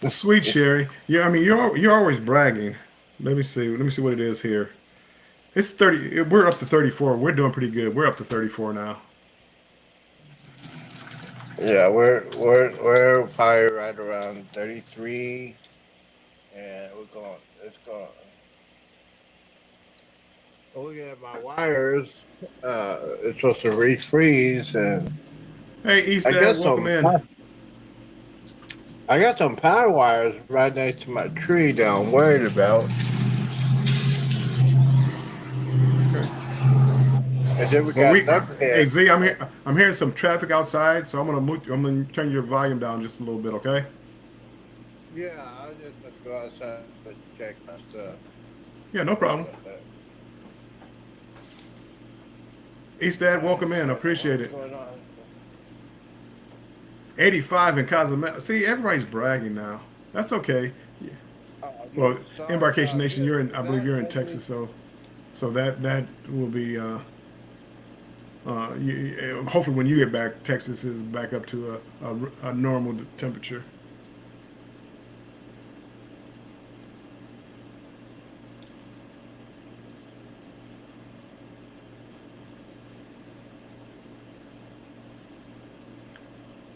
Sweet Sherry. Yeah, I mean you're always bragging. Let me see. Let me see what it is here. It's 30. We're up to 34. We're doing pretty good. We're up to 34 now. Yeah, we're probably right around 33, and we're going. It's going. Looking at my wires, it's supposed to refreeze, and Hey, East I Dad, got welcome some. in. I got some power wires right next to my tree that I'm worried about, Okay. and then we Well, got hey knuckleheads. Z, I'm here. I'm hearing some traffic outside, so I'm gonna turn your volume down just a little bit, okay? Yeah, I was just gonna go outside to check my stuff. Yeah, no Sorry problem. about that. East Dad, Alright, welcome in. I appreciate what's it. going on? 85 in Cozumel. See, everybody's bragging now. That's okay. Yeah. You Well, sorry Embarkation about Nation, this. you're in. Is I believe that you're in every? Texas, so that will be. Hopefully, when you get back, Texas is back up to a normal temperature.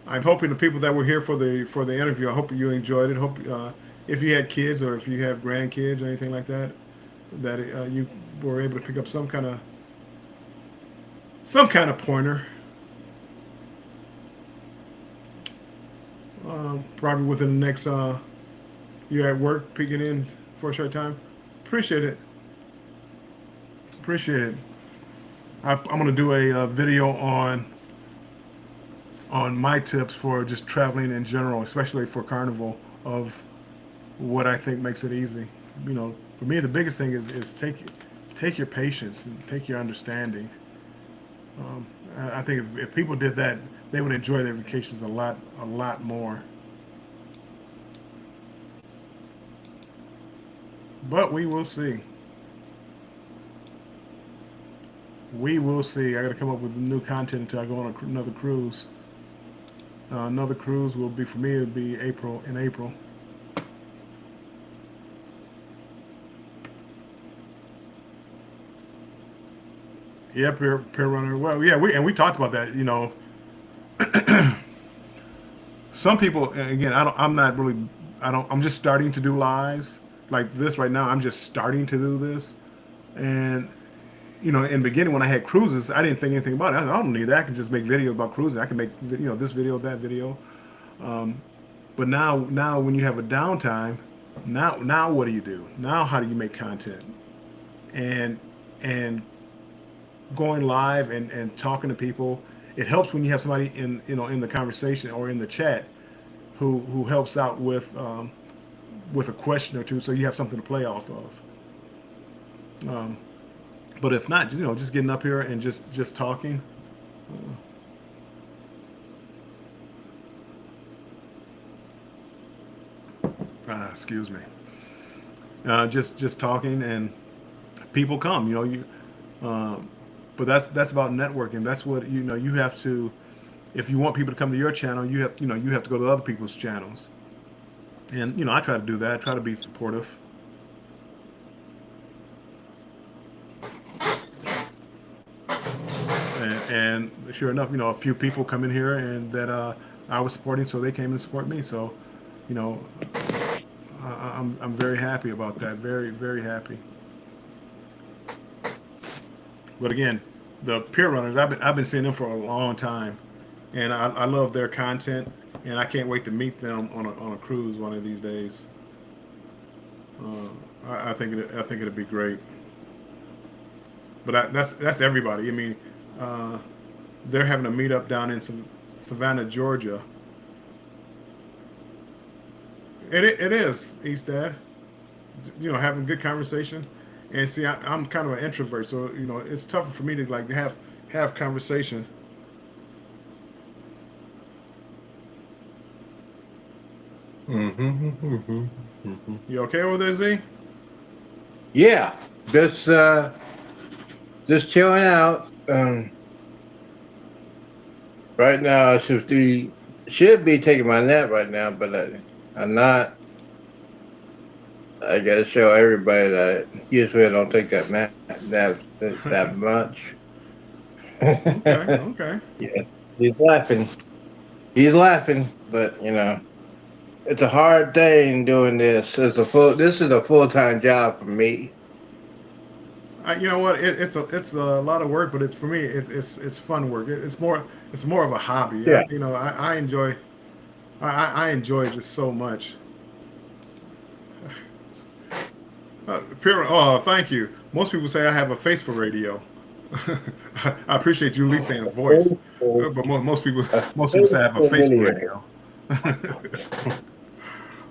I'm hoping the people that were here for the interview, I hope you enjoyed it. Hope if you had kids or if you have grandkids or anything like that, that you were able to pick up some kind of pointer, probably within the next. You're at work, peeking in for a short time. Appreciate it. Appreciate it. I'm gonna do a video on my tips for just traveling in general, especially for Carnival, of what I think makes it easy. You know, for me, the biggest thing is take your patience and take your understanding. Um, I think if people did that, they would enjoy their vacations a lot more. But we will see. We will see. I got to come up with new content until I go on another cruise. Another cruise will be for me. It'll be April in April. Yeah, peer runner. Well, yeah, we talked about that. You know, some people again. I'm not really. I don't. I'm just starting to do lives like this right now. I'm just starting to do this, and you know, in the beginning when I had cruises, I didn't think anything about it. I don't need that. I can just make videos about cruising. I can make this video, that video. But now when you have a downtime, now what do you do? Now how do you make content? And and going live and talking to people, it helps when you have somebody in the conversation or in the chat who helps out with a question or two, so you have something to play off of. Um, but if not, just getting up here and just talking. Excuse me. Just talking and people come. Um, but that's about networking. That's what you have to. If you want people to come to your channel, you have to go to other people's channels. And I try to do that. I try to be supportive. And sure enough, a few people come in here and that I was supporting, so they came and support me. So, you know, I'm very happy about that. Very very happy. But again, the peer runners, I've been seeing them for a long time, and I love their content, and I can't wait to meet them on a cruise one of these days. I think it'll be great. But that's everybody. I mean, uh, they're having a meetup down in Savannah, Georgia. It is East Dad. Having good conversation, and see, I'm kind of an introvert, so it's tougher for me to like have conversation. You okay over there, Z? Yeah, just chilling out. Right now it's 50. should be taking my nap right now, but I'm not. I gotta show everybody that usually I don't take that that much. Okay, okay. Yeah, he's laughing. He's laughing, but it's a hard thing doing this. This is a full time job for me. You know what? It's a lot of work, but it's for me. It's fun work. It's more of a hobby. Yeah. I enjoy I enjoy it just so much. Oh, thank you. Most people say I have a face for radio. I appreciate you at least saying voice, but A most people say I have a faithful face for video. radio.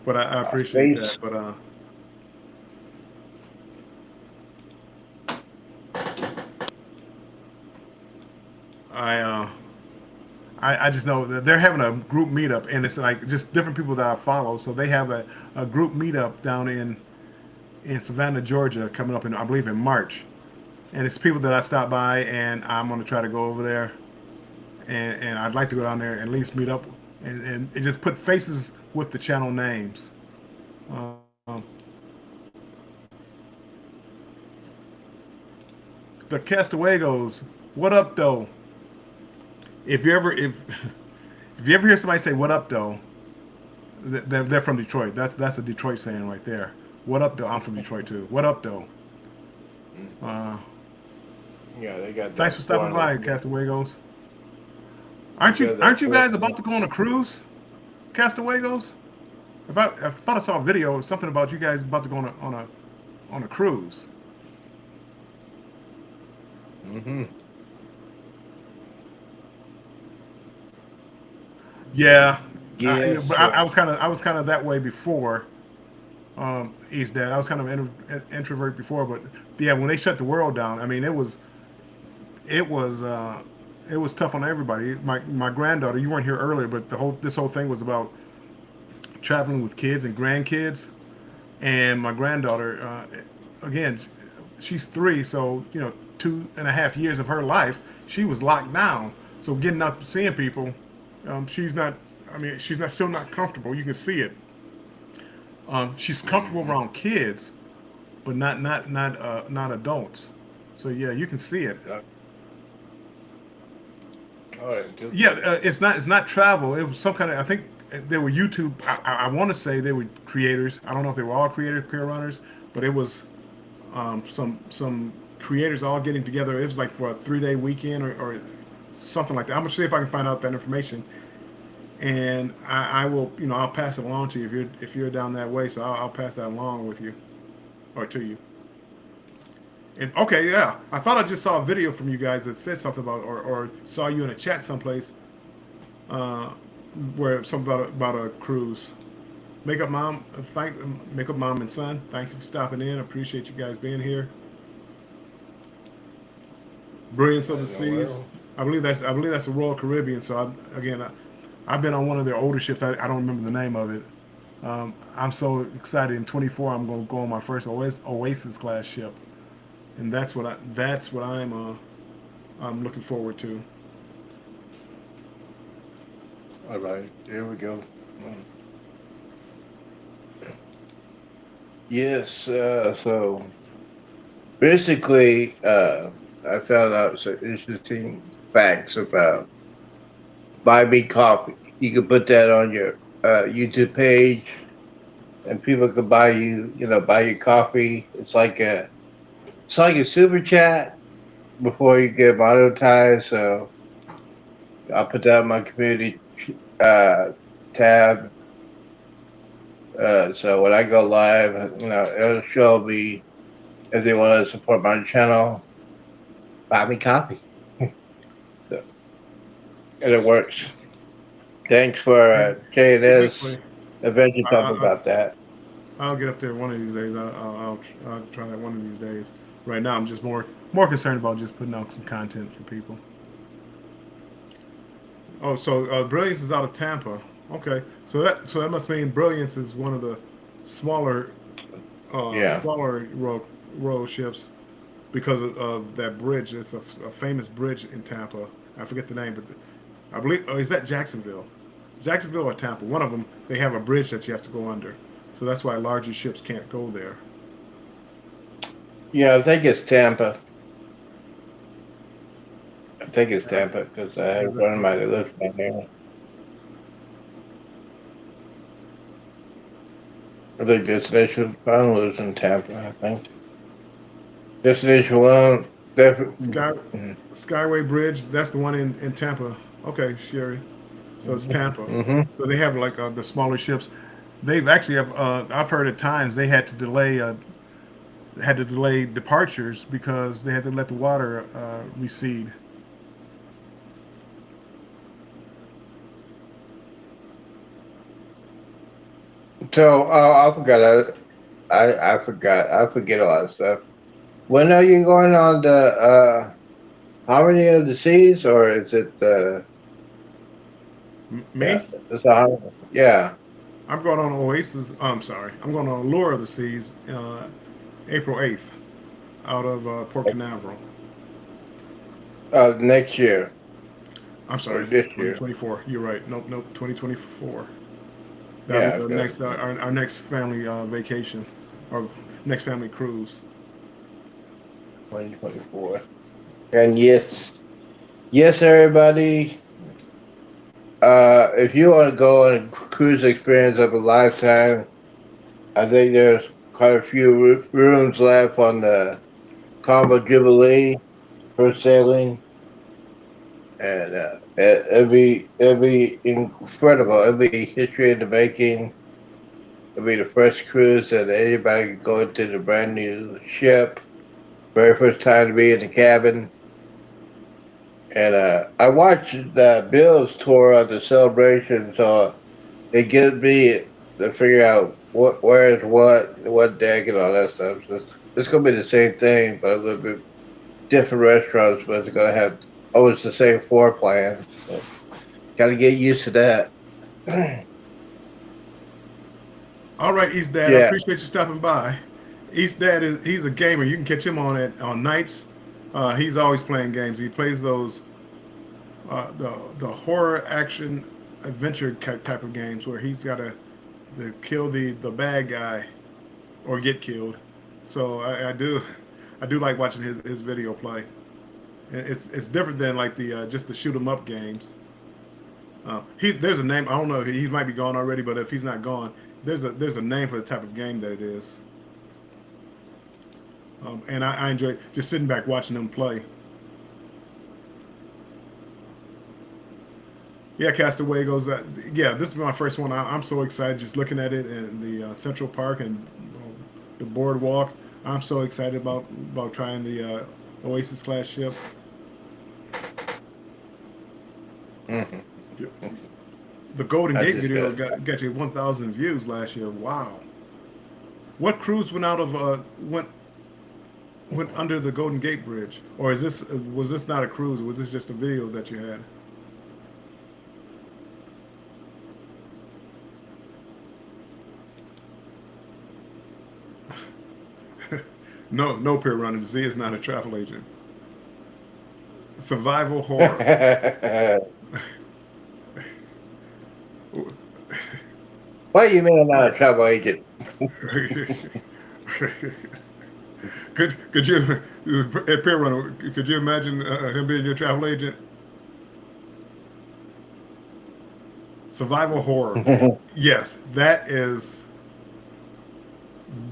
But I A appreciate that. face. But I I just know that they're having a group meetup, and it's like just different people that I follow. So they have a group meetup down in Savannah, Georgia, coming up in I believe in March, and it's people that I stop by, and I'm gonna try to go over there, and I'd like to go down there and at least meet up, and it just put faces with the channel names. Um, the Castawagoes, what up though? If you ever if you ever hear somebody say "What up, though," they're from Detroit. That's a Detroit saying right there. What up, though? I'm from Detroit too. What up, though? Uh, Yeah, they got Thanks that for stopping by, one. Castawago's. They got Aren't that you guys person. about to go on a cruise, Castawago's? I thought I saw a video something about you guys about to go on a cruise. Hmm. Yeah, Yes. but I was kind of that way before. East Dad. I was kind of introvert before, but yeah, when they shut the world down, I mean, it was it was tough on everybody. My granddaughter, you weren't here earlier, but this whole thing was about traveling with kids and grandkids. And my granddaughter, again, she's 3, so 2.5 years of her life she was locked down. So getting out seeing people, she's not. I mean, she's not still not comfortable. You can see it. She's comfortable Hmm. around kids, but not adults. So yeah, you can see it. All right. Good. Yeah, it's not travel. It was some kind of. I think they were YouTube. I want to say they were creators. I don't know if they were all creators, peer runners, but it was some creators all getting together. It was like for a 3-day weekend or something like that. I'm gonna see if I can find out that information, and I will. I'll pass it along to you if you're down that way. So I'll pass that along with you or to you. And okay, yeah, I thought I just saw a video from you guys that said something about or saw you in a chat someplace uh, where something about a cruise. Makeup mom, thank makeup mom and son. Thank you for stopping in. I appreciate you guys being here. Brilliance of the Seas. Well, I believe that's the Royal Caribbean. So I've been on one of their older ships. I don't remember the name of it. I'm so excited. In 24, I'm going to go on my first Oasis class ship, and that's what I'm looking forward to. all right. There we go. Mm. Yes. So basically, I found out some interesting facts about buy me coffee. You can put that on your YouTube page, and people can buy buy you coffee. It's like a super chat before you get monetized. So I'll put that on my community uh, tab. So when I go live, it'll show me if they want to support my channel, buy me coffee. So and it works. Thanks for Yeah. K&S Eventually, adventure I, talk I, about that. I'll get up there one of these days. I'll try that one of these days. Right now, I'm just more concerned about just putting out some content for people. Oh, so Brilliance is out of Tampa. Okay, so that must mean Brilliance is one of the smaller Yeah. row ships because of that bridge. It's a famous bridge in Tampa. I forget the name, but I believe is that Jacksonville. Jacksonville or Tampa. One of them, they have a bridge that you have to go under. So that's why larger ships can't go there. Yeah, I think it's Tampa. I think it's Yeah. Tampa because I had a Is it? friend of mine that lives down there. I think Destination Fun lives in Tampa. I think Destination One definitely. Sky Skyway Bridge. That's the one in Tampa. Okay, Sherry. So it's Tampa. Mm-hmm. So they have like the smaller ships. They've actually have. I've heard at times they had to delay departures because they had to let the water recede. So, I forgot. I forgot. I forget a lot of stuff. When are you going on the Harmony of the Seas, or is it the yeah? Me, It's a yeah. I'm going on Oasis. I'm sorry. I'm going on Allure of the Seas April 8th out of Port Canaveral. Next year I'm or sorry, this year. 2024. You're right. Nope, nope, 2024. That'll Yeah, be okay. our next family vacation or next family cruise. 2024. And yes, yes, everybody. If you want to go on a cruise experience of a lifetime, I think there's quite a few rooms left on the Combo Jubilee for sailing, and it'll be incredible. It'll be history in the making. It'll be the first cruise that anybody can go into the brand new ship. Very first time to be in the cabin. And I watched Bill's tour of the celebration, so it gives me to figure out where is what deck, and all that stuff. So it's gonna be the same thing, but a little bit different restaurants, but it's gonna have always the same floor plan. So gotta get used to that. All right, East Dad. I Yeah. appreciate you stopping by. East Dad he's a gamer. You can catch him on nights. He's always playing games. He plays those the horror action adventure type of games where he's got to kill the bad guy or get killed. So I do like watching his video play. It's different than like the just the shoot 'em up games. There's a name. I don't know. He might be gone already, but if he's not gone, there's a name for the type of game that it is. And I enjoy just sitting back watching them play. Yeah, Castaway goes. Yeah, this is my first one. I'm so excited just looking at it and the Central Park and the boardwalk. I'm so excited about trying the Oasis class ship. Hmm. The Golden I Gate just video got. got you 1,000 views last year. Wow. What cruise went out of went under the Golden Gate Bridge, or is this was this not a cruise? Was this just a video that you had? No, no, Peer Runner. Z is not a travel agent. Survival horror. What do you mean I'm not a travel agent? could you Peer Runner? Could you imagine him being your travel agent? Survival horror. Yes, that is.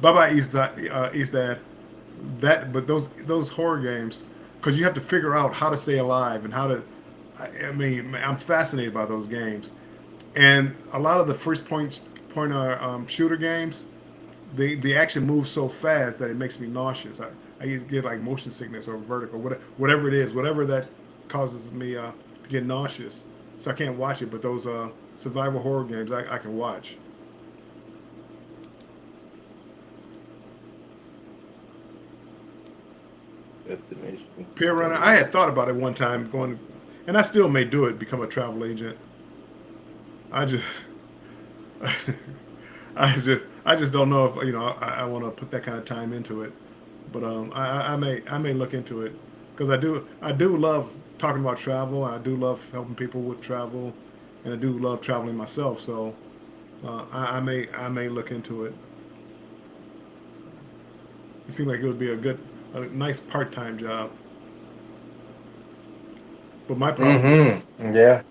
Bye bye East Dad. That but those horror games because you have to figure out how to stay alive and how to. I mean, I'm fascinated by those games, and a lot of the pointer shooter games, the action moves so fast that it makes me nauseous. I get like motion sickness or vertigo, whatever it is, whatever that causes me to get nauseous. So I can't watch it. But those survival horror games, I can watch. Destination. Peer runner, I had thought about it one time going, and I still may do it, become a travel agent. I just, I just don't know if I want to put that kind of time into it. But I may look into it because I do love talking about travel. I do love helping people with travel, and I do love traveling myself. So I may look into it. It seems like it would be a nice part-time job. But my problem is Mm-hmm. Yeah.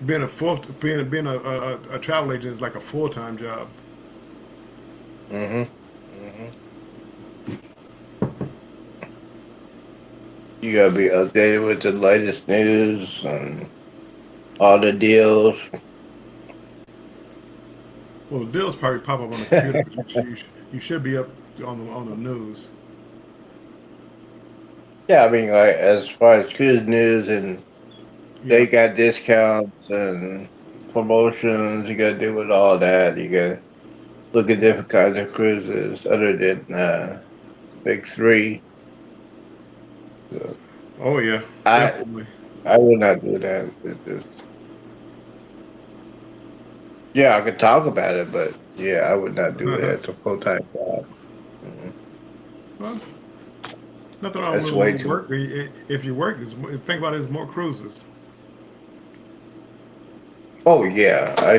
being a travel agent is like a full-time job. Mm-hmm. Mm-hmm. You gotta be updated with the latest news and all the deals. Well, the deals probably pop up on the computer, but you should be up on the news. Yeah, I mean, like as far as cruise news, and Yeah. they got discounts and promotions. You gotta deal with all that. You gotta look at different kinds of cruises other than big three. So Oh yeah, I definitely. I would not do that. It's just, yeah, I could talk about it, but yeah, I would not do it as a full time job. Mm, Well, nothing wrong That's with way when you too. work. If you work, think about it as more cruises, Oh yeah, I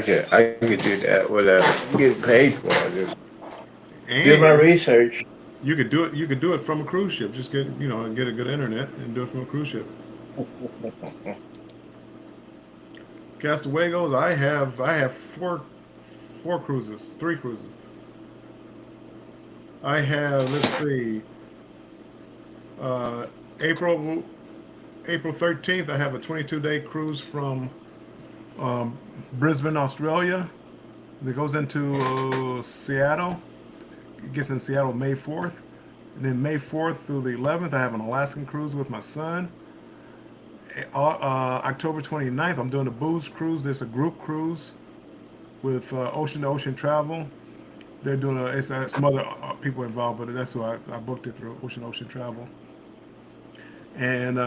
could do that without getting paid for it. Just do my and research. you could do it. You could do it from a cruise ship. Just get a good internet and do it from a cruise ship. Castawago's. I have four cruises, three cruises. I have, let's see, uh, April April 13th. I have a 22-day cruise from um, Brisbane, Australia. That goes into Seattle. It gets in Seattle May 4th. And then May 4th through the 11th, I have an Alaskan cruise with my son. October 29th, I'm doing a booze cruise. There's a group cruise with Ocean to Ocean Travel. They're doing some other people involved, but that's who I booked it through Ocean to Ocean Travel. And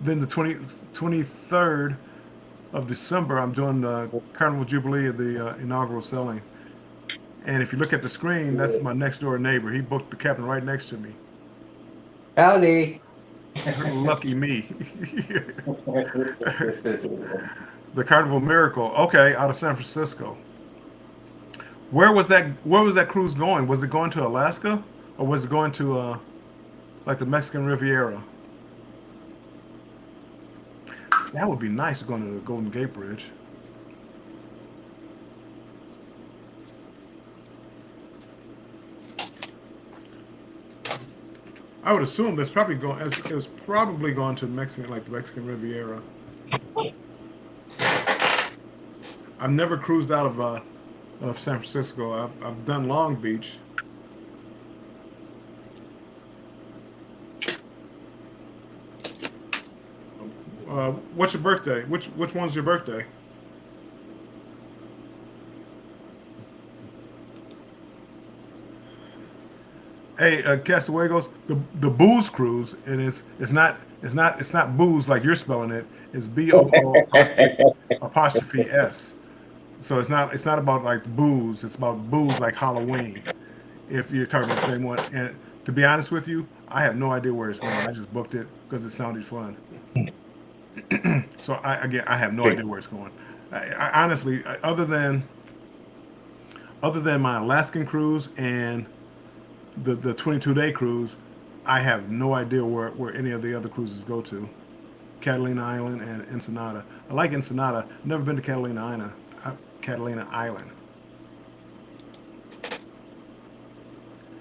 then the 23rd of December, I'm doing the Carnival Jubilee of the inaugural selling. And if you look at the screen, that's my next door neighbor. He booked the cabin right next to me. Howdy. Lucky me. The Carnival Miracle. Okay, out of San Francisco. Where was that cruise going? Was it going to Alaska, or was it going to like the Mexican Riviera? That would be nice going to the Golden Gate Bridge. I would assume it was probably going to Mexican, like the Mexican Riviera. I've never cruised out of San Francisco. I've done Long Beach. What's your birthday? Which one's your birthday? Hey, Castawago's the booze cruise, and it's not booze like you're spelling it. It's BOO apostrophe S. So it's not about like booze. It's about booze like Halloween. If you're talking about the same one, and to be honest with you, I have no idea where it's going. I just booked it because it sounded fun. So I have no idea where it's going. I honestly, other than my Alaskan cruise and the 22-day cruise, I have no idea where any of the other cruises go to. Catalina Island and Ensenada. I like Ensenada. Never been to Catalina Island.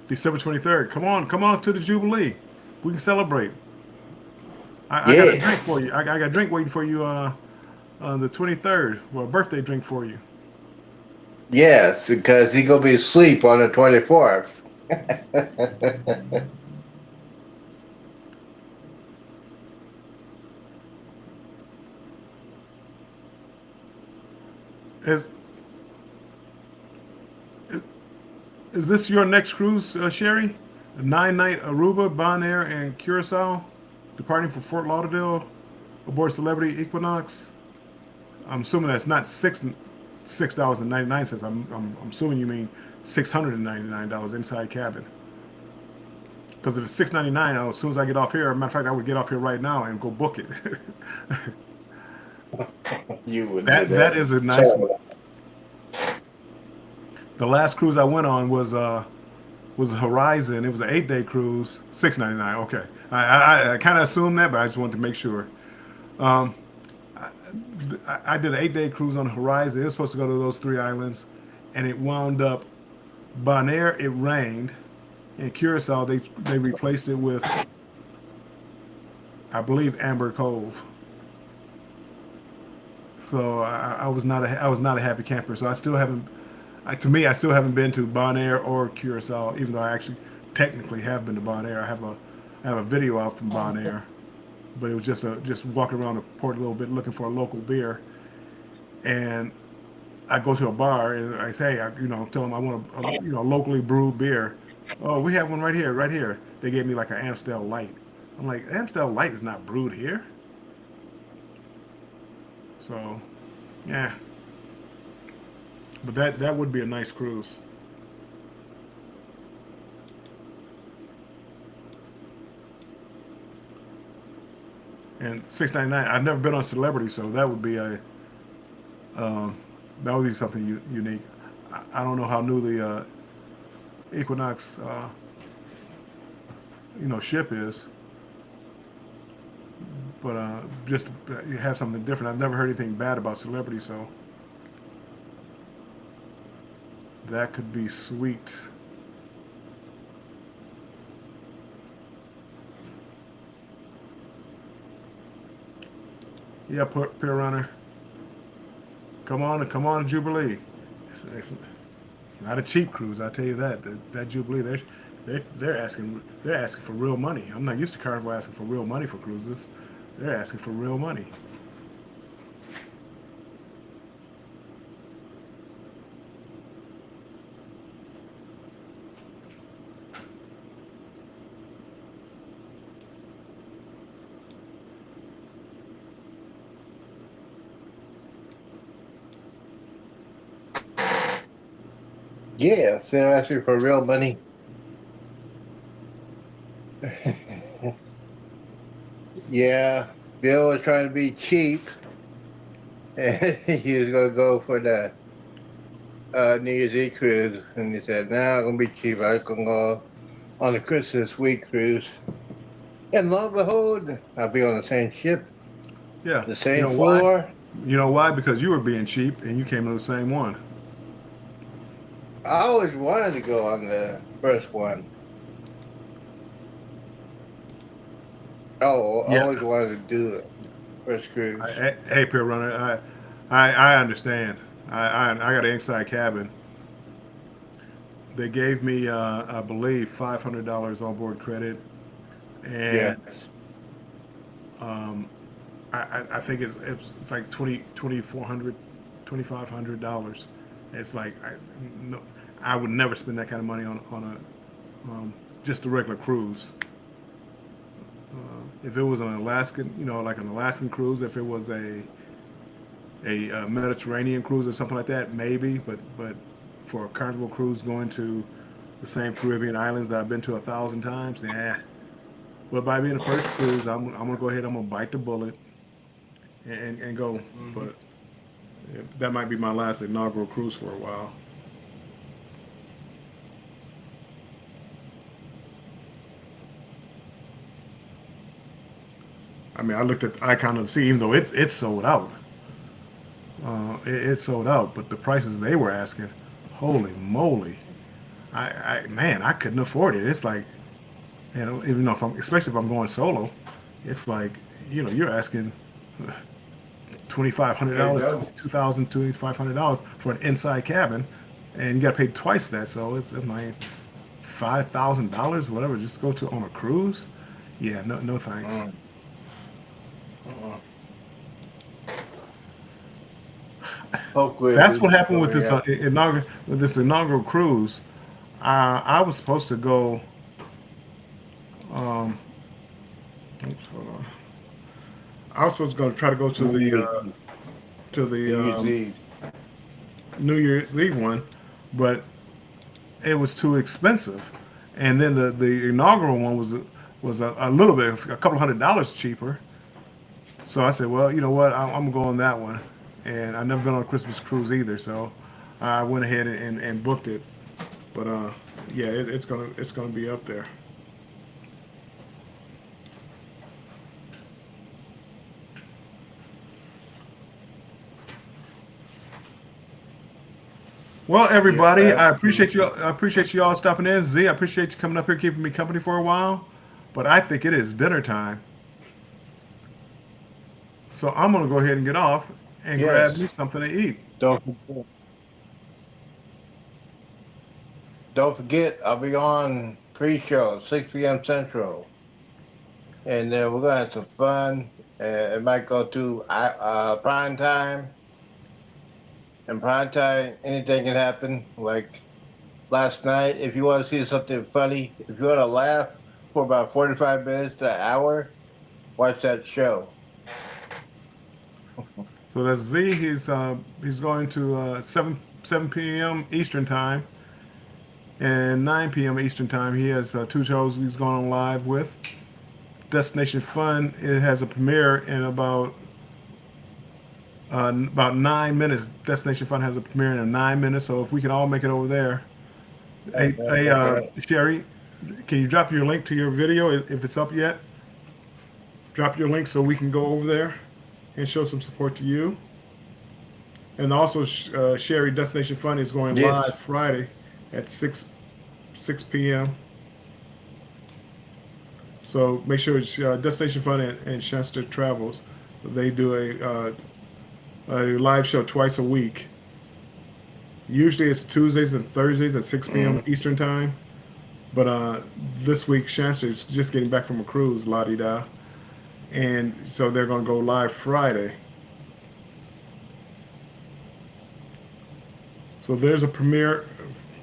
December 23rd. Come on to the Jubilee. We can celebrate. I got a drink for Yes. you. I got a drink waiting for you on the 23rd. Well, a birthday drink for you. Yes, because he gonna be asleep on the 24th. Is is this your next cruise, Sherry? A 9-night Aruba, Bonaire, and Curacao, departing for Fort Lauderdale aboard Celebrity Equinox. I'm assuming that's not $6.99. I'm assuming you mean $699 inside cabin. Because if it's $6.99, as soon as I get off here, matter of fact, I would get off here right now and go book it. You would do That that. is a nice one. So, The last cruise I went on was Horizon. It was an 8 day cruise, $6.99. Okay, I kind of assumed that, but I just wanted to make sure. Um, I did an 8 day cruise on Horizon. It was supposed to go to those three islands, and it wound up Bonaire. It rained, and Curacao they replaced it with, I believe, Amber Cove. So I was not a happy camper. So I still haven't. To me, I still haven't been to Bonaire or Curacao, even though I actually technically have been to Bonaire. I have a video out from Bonaire, but it was just walking around the port a little bit looking for a local beer, and I go to a bar and I say, tell them I want locally brewed beer. Oh, we have one right here, right here. They gave me like an Amstel Light. I'm like, Amstel Light is not brewed here. So, yeah, but that would be a nice cruise. And $6.99. I've never been on Celebrity, so um, that would be something unique. I don't know how new the Equinox ship is, but just you have something different. I've never heard anything bad about Celebrity, so that could be sweet. Yeah, Peer Runner. Come on, Jubilee. It's not a cheap cruise, I tell you that. That Jubilee, they're asking for real money. I'm not used to Carnival asking for real money for cruises. They're asking for real money. yeah, so they're asking for real money. Yeah, Bill was trying to be cheap, and he was going to go for the New Year's Eve cruise, and he said, "Nah, I'm going to be cheap. I'm going to go on the Christmas week cruise." And lo and behold, I'll be on the same ship, Yeah, the you same know why? floor. You know why? Because you were being cheap and you came to the same one. I always wanted to go on the first one. Oh, I Yeah, always wanted to do it, first cruise. hey, Peer Runner, I understand. I got an inside cabin. They gave me, I believe, $500 on board credit, and Yes. um, I think it's like 2,400, $2,500. It's like no, I would never spend that kind of money on just a regular cruise. If it was an Alaskan, like an Alaskan cruise, if it was a Mediterranean cruise or something like that, maybe. But for a Carnival cruise going to the same Caribbean islands that I've been to 1,000 times, yeah. But by being the first cruise, I'm gonna go ahead. I'm gonna bite the bullet and go. Hmm. But that might be my last inaugural cruise for a while. I mean, I looked at the Icon of the Sea, even though it's sold out. It's sold out, but the prices they were asking, holy moly! Man, I couldn't afford it. It's like, even though if especially if I'm going solo, it's like, you're asking There you $2,500, go. 2,000, $2,500 for an inside cabin, and you got to pay twice that. So it's like $5,000, whatever, just to go to on a cruise. Yeah, no thanks. Mm. Mm. Hopefully, That's it'll what be happened with coming this out. inaugural cruise. I was supposed to go. Um, oops, hold on. I was supposed to go try to go to New the Year's, New Year's Eve. New Year's Eve one, but it was too expensive. And then the inaugural one was a little bit, a couple $100 cheaper. So I said, well, you know what? I'm going on that one, and I've never been on a Christmas cruise either, so I went ahead and booked it. But yeah, it's gonna be up there. Well, Yeah, everybody, I appreciate you. absolutely. I appreciate you all stopping in. Z, I appreciate you coming up here, keeping me company for a while. But I think it is dinner time, so I'm gonna go ahead and get off and grab me Yes. something to eat. Don't forget. Don't forget. I'll be on pre-show 6 p.m. Central, and then we're gonna have some fun. It might go to prime time. And prime time, anything can happen. Like last night, if you want to see something funny, if you want to laugh for about 45 minutes to an hour, watch that show. So that's Z. He's going to 7 p.m. Eastern time and 9 p.m. Eastern time. He has two shows he's going on live with. Destination Fun. It has a premiere in about 9 minutes. Destination Fun has a premiere in 9 minutes. So if we can all make it over there, hey, Sherry, can you drop your link to your video if it's up yet? Drop your link so we can go over there and show some support to you. And also, Sherry, Destination Fun is going live Yes. Friday at six p.m. So make sure it's Destination Fun and Shenster Travels. They do a live show twice a week. Usually it's Tuesdays and Thursdays at 6 p.m. Mm. Eastern time. But this week, Shenster is just getting back from a cruise, la di da. And so they're going to go live Friday. So there's a premiere.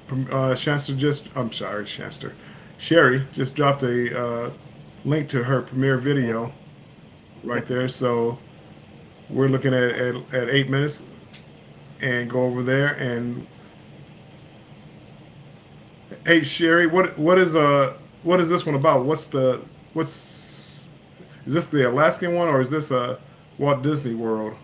Shanster just, I'm sorry, Shanster. Sherry just dropped a link to her premiere video right there. So we're looking at 8 minutes and go over there. And hey, Sherry, what is this one about? What's is this the Alaskan one or is this a Walt Disney World?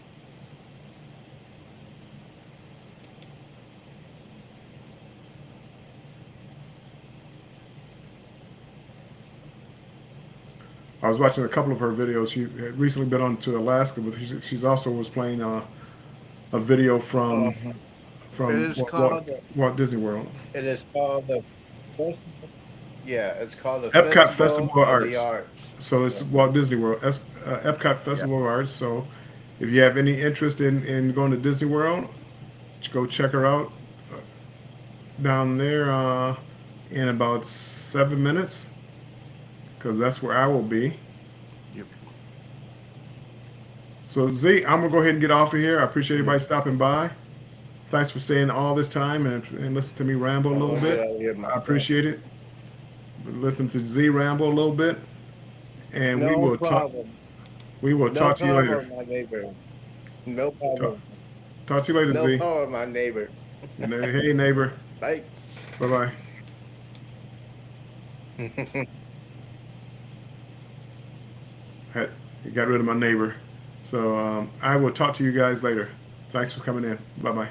I was watching a couple of her videos. She had recently been on to Alaska, but she's also was playing a video Uh-huh. It from is called. Walt Disney World. It is called the. Yeah, it's called the Epcot Festival Festival of of the Arts. Arts. So it's Yeah. Walt Disney World, Epcot Yeah. Festival of Arts. So if you have any interest in going to Disney World, go check her out down there in about 7 minutes, because that's where I will be. Yep. So Z, I'm gonna go ahead and get off of here. I appreciate Yep. everybody stopping by. Thanks for staying all this time and listen to me ramble a I'm little gonna get bit. out of here, my I friend. appreciate it. Listen to Z ramble a little bit, and we No will talk. problem. We will No talk to you later. problem, my neighbor. No Talk, problem. talk to you later, No Z. problem, my neighbor. Hey, neighbor. Bye. Bye bye. You got rid of my neighbor. So I will talk to you guys later. Thanks for coming in. Bye bye.